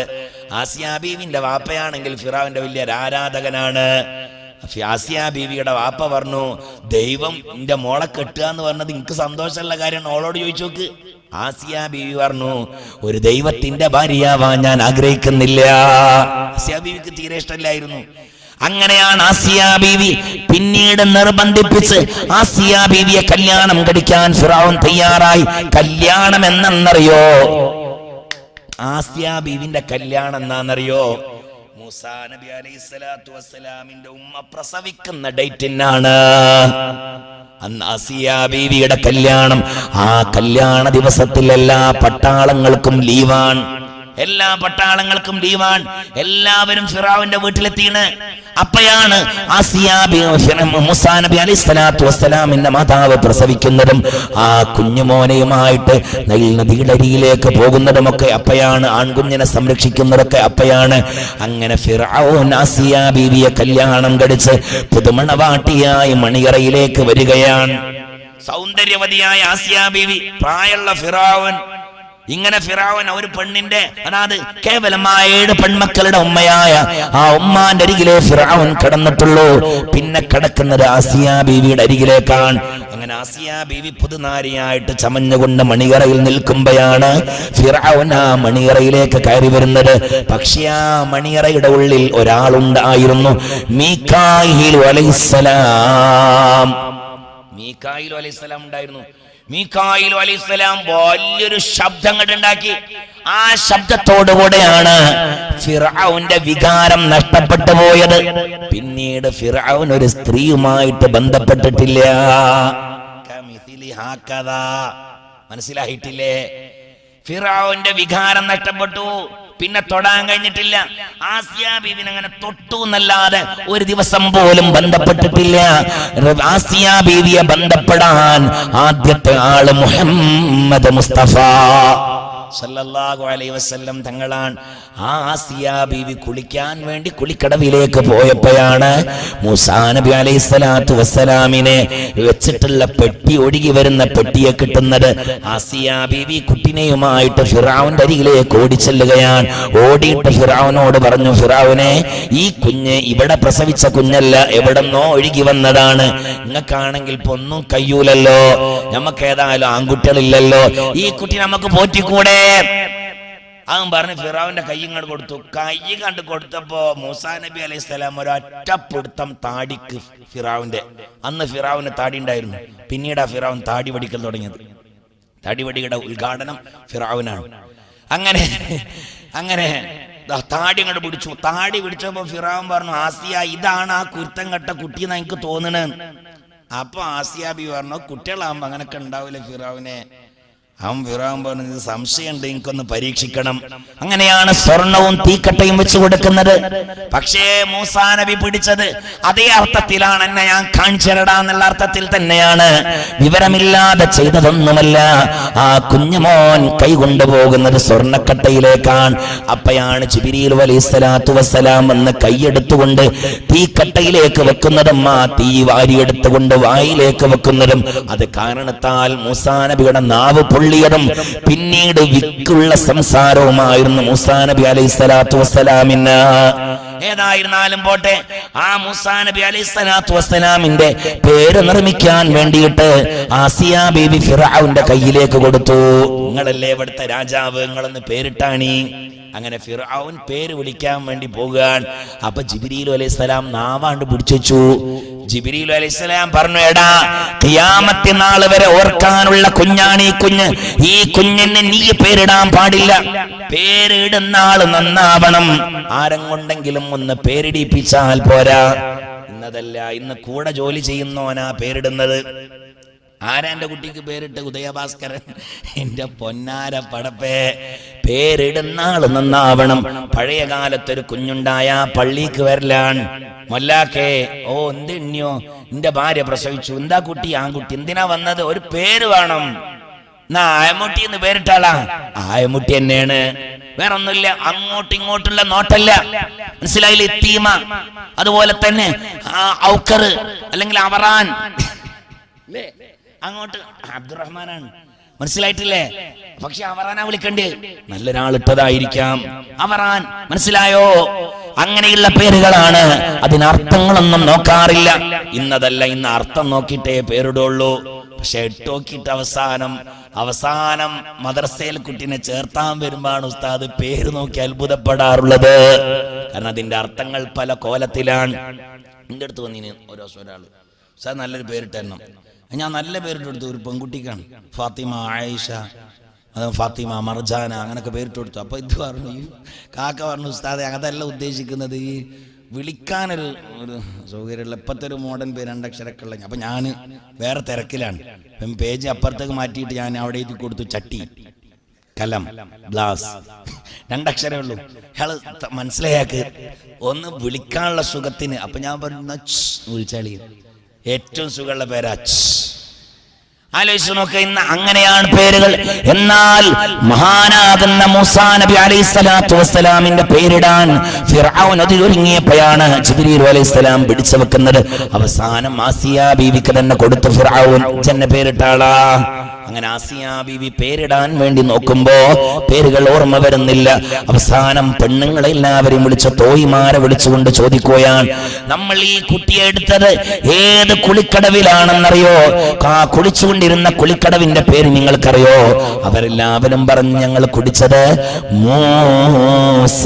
ആസിയ ബീവിന്റെ വാപ്പയാണെങ്കിൽ ഫിറഔന്റെ വലിയ ആരാധകനാണ്. ആസിയ ബീവിയുടെ വാപ്പ പറഞ്ഞു, ദൈവം എന്റെ മോളെ കെട്ടുക എന്ന് പറഞ്ഞത് എനിക്ക് സന്തോഷമുള്ള കാര്യമാണ്, ഓളോട് ചോദിച്ചു നോക്ക്. ആസിയ ബീവി പറഞ്ഞു, ഒരു ദൈവത്തിന്റെ ഭാര്യയാവാൻ ഞാൻ ആഗ്രഹിക്കുന്നില്ല. ആസിയ ബീവിക്ക് തീരെ ഇഷ്ടമില്ലായിരുന്നു. അങ്ങനെയാണ് ആസിയ ബീവി പിന്നീട് നിർബന്ധിപ്പിച്ച് ആസിയ ബീവിയെ കല്യാണം കഴിക്കാൻ ഫിറഔൻ തയ്യാറായി. കല്യാണം എന്നറിയോ? ആസിയ ബീവിന്റെ കല്യാണം എന്നാന്നറിയോ? മൂസാ നബി അലൈഹിസ്സലാത്തു വസ്സലാമിന്റെ ഉമ്മ പ്രസവിക്കുന്ന ഡേറ്റിനാണ് അന്ന് ആസിയ ബീവിയുടെ കല്യാണം. ആ കല്യാണ ദിവസത്തിൽ എല്ലാ പട്ടാളങ്ങൾക്കും ലീവാണ്. എല്ലാ പട്ടാളങ്ങൾക്കും ലീവാൻ. എല്ലാവരും ഫിറഔന്റെ വീട്ടിലെത്തിയാണ്. അപ്പോഴാണ് ആസിയ മൂസാ നബി അലൈഹിസ്സലാത്തു വസ്സലാമിന്റെ മാതാവ് പ്രസവിക്കുന്നതും ആ കുഞ്ഞുമോനെയുമായിട്ട് നൈൽ നദിയുടെ അരികിലേക്ക് പോകുന്നതുമൊക്കെ അപ്പോഴാണ്. ആൺകുഞ്ഞിനെ സംരക്ഷിക്കുന്നതൊക്കെ അപ്പോഴാണ്. അങ്ങനെ ഫിറഔൻ ആസിയ ബീവിയെ കല്യാണം കഴിച്ച് പുതുമണവാട്ടിയായി മണിയറയിലേക്ക് വരികയാണ്. സൗന്ദര്യവതിയായ ആസിയ ബീവി, പ്രായമുള്ള ഫിറഔൻ. ഇങ്ങനെ ഫിറഔൻ ഒരു പെണ്ണിന്റെ, അതായത് കേവലമായ 7 പെൺമക്കളുടെ ഉമ്മയായ ആ ഉമ്മാന്റെ അരികിലെ ഫിറഔൻ കടന്നിട്ടുള്ളൂ. പിന്നെ കിടക്കുന്നത് ആസിയ ബീവിയുടെ അരികിലേക്കാണ്. അങ്ങനെ ആസിയ ബീവി പുതുനാരിയായിട്ട് ചമഞ്ഞുകൊണ്ട് മണിയറയിൽ നിൽക്കുമ്പോഴാണ് ഫിറഔൻ ആ മണിയറയിലേക്ക് കയറി വരുന്നത്. പക്ഷേ ആ മണിയറയുടെ ഉള്ളിൽ ഒരാളുണ്ടായിരുന്നു, മീകായിൽ അലൈഹിസ്സലാം. മീകായിൽ അലൈഹിസ്സലാം ഉണ്ടായിരുന്നു. മീകായിൽ അലൈഹിസ്സലാം വലിയൊരു ശബ്ദം ഉണ്ടാക്കി. ആ ശബ്ദത്തോടുകൂടെയാണ് ഫിറഔന്റെ വികാരം നഷ്ടപ്പെട്ടു പോയത്. പിന്നീട് ഫിറഔൻ ഒരു സ്ത്രീയുമായിട്ട് ബന്ധപ്പെട്ടിട്ടില്ല. മനസ്സിലായിട്ടില്ലേ? ഫിറഔന്റെ വികാരം നഷ്ടപ്പെട്ടു, പിന്നെ തൊടാൻ കഴിഞ്ഞിട്ടില്ല. ആസിയ ബീവിനെ അങ്ങനെ തൊട്ടു എന്നല്ലാതെ ഒരു ദിവസം പോലും ബന്ധപ്പെട്ടിട്ടില്ല. ആസിയ ബീവിയെ ബന്ധപ്പെടാൻ ആദ്യത്തെ ആള് മുഹമ്മദ് മുസ്തഫ സല്ലല്ലാഹു അലൈഹി വസല്ലം തങ്ങളാണ്. ആ ആസിയ ബീവി കുളിക്കാൻ വേണ്ടി കുളിക്കടവിലേക്ക് പോയപ്പോഴാണ് മൂസാ നബി അലൈഹിസ്സലാത്തു വസ്സലാമിനെ വെച്ചിട്ടുള്ള പെട്ടി, ഒഴുകി വരുന്ന പെട്ടിയെ കിട്ടുന്നത്. ആസിയ ബീവി കുട്ടിനെയുമായിട്ട് ഫിറഔന്റെ അരികിലേക്ക് ഓടിച്ചെല്ലുകയാണ്. ഓടിയിട്ട് ഫിറഔനോട് പറഞ്ഞു, ഫിറഔനെ, ഈ കുഞ്ഞ് ഇവിടെ പ്രസവിച്ച കുഞ്ഞല്ല, എവിടെന്നോ ഒഴുകി വന്നതാണ്. നിങ്ങൾക്കാണെങ്കിൽ ഇപ്പൊ ഒന്നും കഴിയൂലല്ലോ, നമുക്ക് ഏതായാലും ആൺകുട്ടികളില്ലല്ലോ, ഈ കുട്ടി നമുക്ക് പോറ്റിക്കൂടെ? അവൻ പറഞ്ഞ് ഫിറഔന്റെ കൈ ഇങ്ങോട്ട് കൊടുത്തു. കൈ കണ്ട് കൊടുത്തപ്പോ മൂസാ നബി അലൈഹിസ്സലാം ഒരൊറ്റപ്പിടുത്തം താടിക്ക് ഫിറഔന്റെ. അന്ന് ഫിറഔന് താടി ഉണ്ടായിരുന്നു. പിന്നീടാ ഫിറഔൻ താടി വടിക്കൽ തുടങ്ങിയത്. താടിവടിയുടെ ഉദ്ഘാടനം ഫിറഔനാണ്. അങ്ങനെ താടി അങ്ങോട്ട് പിടിച്ചു. താടി പിടിച്ചപ്പോ ഫിറഔൻ പറഞ്ഞു, ആസിയ, ഇതാണ് ആ കുരുത്തം കെട്ട കുട്ടി എന്ന് എനിക്ക് തോന്നണ. അപ്പൊ ആസിയ ബി പറഞ്ഞു, കുട്ടികളാകുമ്പോ അങ്ങനൊക്കെ ഉണ്ടാവില്ല ഫിറഔനെ. അവൻ ഫിറഔൻ പറഞ്ഞത് സംശയമുണ്ട്, എനിക്കൊന്ന് പരീക്ഷിക്കണം. അങ്ങനെയാണ് സ്വർണവും തീക്കട്ടയും വെച്ചു കൊടുക്കുന്നത്. പക്ഷേ മൂസാ നബി പിടിച്ചത് അതേ അർത്ഥത്തിലാണ്, എന്നെ ഞാൻ കാണിച്ചരടാ എന്നുള്ള അർത്ഥത്തിൽ തന്നെയാണ്. വിവരമില്ലാതെ ചെയ്തതൊന്നുമല്ല. ആ കുഞ്ഞുമോൻ കൈ കൊണ്ടുപോകുന്നത് സ്വർണക്കട്ടയിലേക്കാണ്. അപ്പയാണ് ജിബ്രീൽ അലൈഹിസ്സലാത്തു വസ്സലാം വന്ന് കൈയെടുത്തുകൊണ്ട് തീക്കട്ടയിലേക്ക് വെക്കുന്നതും ആ തീ വാരിയെടുത്തുകൊണ്ട് വായിലേക്ക് വെക്കുന്നതും അത് കാരണത്താൽ മൂസാ നബിയുടെ നാവ് പൊള്ളിയതും പിന്നീട് വിക്കുള്ള സംസാരവുമായിരുന്നു മൂസാ നബി അലൈഹിസ്സലാത്തു വസ്സലാമിന്. ഏതായിരുന്നാലും പോട്ടെ, ആ മൂസാ നബി അലൈഹിസ്സലാത്തു വസ്സലാമിന്റെ പേര് നിർമ്മിക്കാൻ വേണ്ടിയിട്ട് ആസിയ ബീവി ഫിറഔന്റെ കയ്യിലേക്ക് കൊടുത്തു. നിങ്ങളല്ലേ ഇവിടുത്തെ രാജാവ്, നിങ്ങളൊന്ന് പേരിട്ടാണി. അങ്ങനെ ഫിറഔൻ പേര് വിളിക്കാൻ വേണ്ടി പോകാൻ. അപ്പൊ ജിബ്രീൽ അലൈഹിസ്സലാം നാവാണ്ട് പിടിച്ചു. ജിബ്രീൽ അലൈഹിസ്സലാം പറഞ്ഞു, എടാ ഖിയാമത്ത് നാൾ വരെ ഓർക്കാനുള്ള കുഞ്ഞാണ് ഈ കുഞ്ഞ്. ഈ കുഞ്ഞിന് നീ പേരിടാൻ പാടില്ല. പേരിടുന്ന ആള് നന്നാവണം. ആരെക്കൊണ്ടെങ്കിലും ഒന്ന് പേരിടിപ്പിച്ചാൽ പോരാ. ഇന്നതല്ല, ഇന്ന് കൂടെ ജോലി ചെയ്യുന്നവനാ പേരിടുന്നത്. ആരാ എന്റെ കുട്ടിക്ക് പേരിട്ട്? ഉദയഭാസ്കരൻ. എന്റെ പൊന്നാര പടപ്പേ, പേരിടുന്ന ആള് നന്നാവണം. പഴയ കാലത്തൊരു കുഞ്ഞുണ്ടായ പള്ളിക്ക് വരലാണ്. മൊല്ലാക്കേ, ഓ എന്തെണ്ണിയോ, എന്റെ ഭാര്യ പ്രസവിച്ചു, എന്താ കുട്ടി? ആൺകുട്ടി. എന്തിനാ വന്നത്? ഒരു പേര് വേണം. എന്നാ ആയമുട്ടി എന്ന് പേരിട്ടാളാ. ആയമുട്ടി തന്നെയാണ്, വേറെ ഒന്നുമില്ല. അങ്ങോട്ടും ഇങ്ങോട്ടുള്ള നോട്ടല്ല, മനസ്സിലായില്ലേ? തീമ. അതുപോലെ തന്നെ ഔക്കർ അല്ലെങ്കിൽ അവറാൻ, അങ്ങോട്ട് അബ്ദുറഹ്മാനാണ്, മനസ്സിലായിട്ടില്ലേ? പക്ഷെ അവറാനാ വിളിക്കണ്ടേ? നല്ലൊരാളിട്ടതായിരിക്കാം അവറാൻ, മനസ്സിലായോ? അങ്ങനെയുള്ള പേരുകളാണ്. അതിനർത്ഥങ്ങളൊന്നും നോക്കാറില്ല. ഇന്നതല്ല, ഇന്ന് അർത്ഥം നോക്കിയിട്ടേ പേരിടുള്ളൂ. പക്ഷെ ഇട്ടോക്കിയിട്ട് അവസാനം മദ്രസയിൽ കുട്ടീനെ ചേർത്താൻ വരുമ്പോഴാണ് ഉസ്താദ് പേര് നോക്കി അത്ഭുതപ്പെടാറുള്ളത്. കാരണം അതിന്റെ അർത്ഥങ്ങൾ പല കോലത്തിലാണ്. എന്റെ അടുത്ത് വന്നിന് ഓരോ ഒരാള്, ഉസ്താദ് നല്ലൊരു പേരിട്ടെണ്ണം. ഞാൻ നല്ല പേരിട്ട് കൊടുത്തു. ഒരു പെൺകുട്ടിക്കാണ്, ഫാത്തിമ, ആയിഷ, ഫാത്തിമ, മർജാന, അങ്ങനൊക്കെ പേരിട്ട് കൊടുത്തു. അപ്പൊ ഇത് പറഞ്ഞു, ഈ കാക്ക പറഞ്ഞു, ഉസ്താദെ അതല്ല ഉദ്ദേശിക്കുന്നത്, ഈ വിളിക്കാനൊരു സൗകര്യമുള്ള ഇപ്പത്തെ ഒരു മോഡേൺ പേര്, രണ്ടക്ഷരക്കുള്ള. അപ്പൊ ഞാൻ വേറെ തിരക്കിലാണ്. പേജ് അപ്പുറത്തേക്ക് മാറ്റിയിട്ട് ഞാൻ അവിടെ എഴുതി കൊടുത്തു, ചട്ടി, കലം, ഗ്ലാസ്, രണ്ടക്ഷരമേ ഉള്ളൂ. അയാള് മനസ്സിലായാക്ക് ഒന്ന് വിളിക്കാനുള്ള സുഖത്തിന്. അപ്പൊ ഞാൻ പറഞ്ഞു, വിളിച്ചാളി, ഏറ്റവും സുഖമുള്ള പേരാ. ആലോചിച്ചു നോക്ക്, ഇന്ന് അങ്ങനെയാണ് പേരുകൾ. എന്നാൽ മഹാനാകുന്ന മൂസാ നബി അലൈഹിസ്സലാത്തു വസ്സലാമിന്റെ പേരിടാൻ ഫിർഔൻ അതിലൊരുങ്ങിയപ്പോഴാണ് ജിബ്രീൽ അലൈഹിസ്സലാം പിടിച്ചു വെക്കുന്നത്. അവസാനം ആസിയ ബീവിക്ക് തന്നെ കൊടുത്തു ഫിർഔൻ ജന്ന പേരിട്ടാളാ. അങ്ങനെ ആസിയ ബീവി പേരിടാൻ വേണ്ടി നോക്കുമ്പോ പേരുകൾ ഓർമ്മ വരുന്നില്ല. അവസാനം പെണ്ണുങ്ങളെ എല്ലാവരെയും വിളിച്ച തോയിമാരെ വിളിച്ചുകൊണ്ട് ചോദിക്കുകയാണ്, നമ്മൾ ഈ കുട്ടിയെ എടുത്തത് ഏത് കുളിക്കടവിലാണെന്നറിയോ? കുളിച്ചുകൊണ്ടിരുന്ന കുളിക്കടവിന്റെ പേര് നിങ്ങൾക്കറിയോ? അവരെല്ലാവരും പറഞ്ഞു, ഞങ്ങൾ കുടിച്ചത് മൂസ.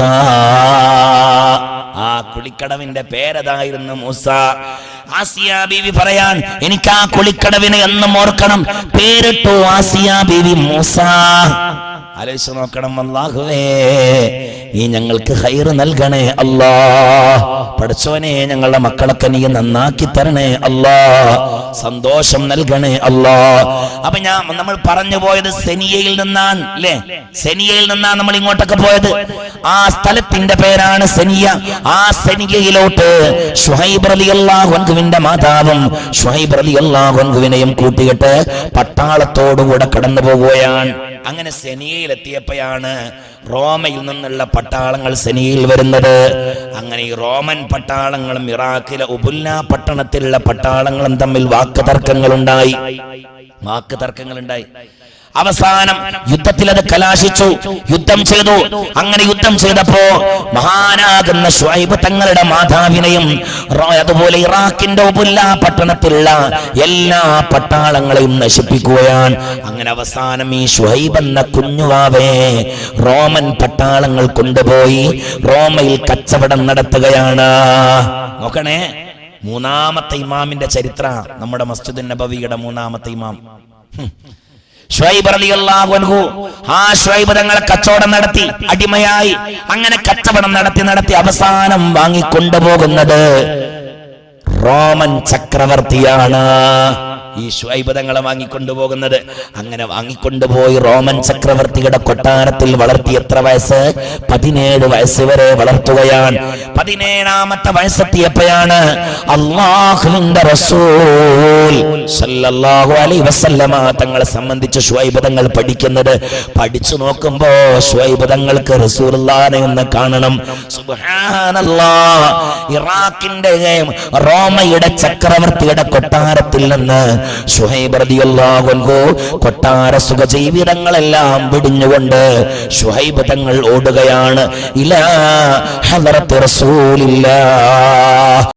ആ കുളിക്കടവിന്റെ പേരതായിരുന്നു മൂസ. ആസിയ ബീവി പറയാൻ, എനിക്ക് ആ കുളിക്കടവിനെ എന്നും ഓർക്കണം. പേരിട്ടു ആസിയ ബീവി മൂസ. ആലോചിച്ച് നോക്കണം, അല്ലാഹുവേ നീ ഞങ്ങൾക്ക് ഖൈറ് നൽകണേ അല്ലാ. പഠിച്ചവനെ, ഞങ്ങളുടെ മക്കളൊക്കെ നീ നന്നാക്കി തരണേ അല്ലാ. സന്തോഷം നൽകണേ അല്ലാ. അപ്പൊ നമ്മൾ പറഞ്ഞു പോയത് സെനിയയിൽ നിന്നാണ് അല്ലേ? സെനിയയിൽ നിന്നാണ് നമ്മൾ ഇങ്ങോട്ടൊക്കെ പോയത്. ആ സ്ഥലത്തിന്റെ പേരാണ് സെനിയ. ആ സെനിയയിലോട്ട് ശുഹൈബ് റളിയല്ലാഹു അൻഹുവിന്റെ മാതാവും ശുഹൈബ് റളിയല്ലാഹു അൻഹുവിനെയും കൂട്ടിയിട്ട് പട്ടാളത്തോടുകൂടെ കടന്നു പോവുകയാണ്. അങ്ങനെ സെനിയയിലെത്തിയപ്പോഴാണ് റോമയിൽ നിന്നുള്ള പട്ടാളങ്ങൾ സെനിയയിൽ വരുന്നത്. അങ്ങനെ ഈ റോമൻ പട്ടാളങ്ങളും ഇറാഖിലെ ഉബുല്ല പട്ടണത്തിലുള്ള പട്ടാളങ്ങളും തമ്മിൽ വാക്ക് തർക്കങ്ങളുണ്ടായി. അവസാനം യുദ്ധത്തിൽ അത് കലാശിച്ചു. യുദ്ധം ചെയ്തു. അങ്ങനെ യുദ്ധം ചെയ്തപ്പോ മഹാനാകുന്ന ശുഐബ് തങ്ങളുടെ മാതാവിനെയും അതുപോലെ ഇറാഖിന്റെ ഉബുല്ല പട്ടണത്തിലുള്ള എല്ലാ പട്ടാളങ്ങളെയും നശിപ്പിക്കുകയാണ്. അങ്ങനെ അവസാനം ഈ ശുഐബ് എന്ന കുഞ്ഞുവാവേ റോമൻ പട്ടാളങ്ങൾ കൊണ്ടുപോയി റോമയിൽ കച്ചവടം നടത്തുകയാണ്. നോക്കണേ, മൂന്നാമത്തെ ഇമാമിന്റെ ചരിത്ര, നമ്മുടെ മസ്ജിദുൻ നബവിയുടെ മൂന്നാമത്തെ ഇമാം ശുഐബ് റളിയല്ലാഹു അൻഹു. ആ ശുഐബ് തങ്ങളെ കച്ചവടം നടത്തി, അടിമയായി. അങ്ങനെ കച്ചവടം നടത്തി അവസാനം വാങ്ങിക്കൊണ്ടുപോകുന്നത് റോമൻ ചക്രവർത്തിയാണ്. ഈ ശുഐബ് തങ്ങളെ വാങ്ങിക്കൊണ്ടുപോകുന്നത്. അങ്ങനെ വാങ്ങിക്കൊണ്ടുപോയി റോമൻ ചക്രവർത്തിയുടെ കൊട്ടാരത്തിൽ വളർത്തി. എത്ര വയസ്സ്? 17 വയസ്സ് വരെ വളർത്തുകയാണ്. 17ാമത്തെ വയസ്സെത്തിയപ്പോഴാണ് അല്ലാഹുവിന്റെ റസൂൽ സല്ലല്ലാഹു അലൈഹി വസല്ലമ തങ്ങളെ സംബന്ധിച്ച് ശുഐബ് തങ്ങൾ പഠിക്കുന്നത്. പഠിച്ചു നോക്കുമ്പോ ശുഐബ് തങ്ങൾക്ക് റസൂലുള്ളാഹിനെ ഒന്ന് കാണണം. സുബ്ഹാനല്ലാഹ്, ഇറാഖിന്റെ റോമയുടെ ചക്രവർത്തിയുടെ കൊട്ടാരത്തിൽ നിന്ന് ശുഐബ് റളിയല്ലാഹു അൻഹു കൊട്ടാര സുഖജീവിതങ്ങളെല്ലാം വിടിഞ്ഞുകൊണ്ട് ശുഐബ് തങ്ങൾ ഓടുകയാണ് ഇലാ ഹദറത്ത് റസൂലില്ലാഹ്.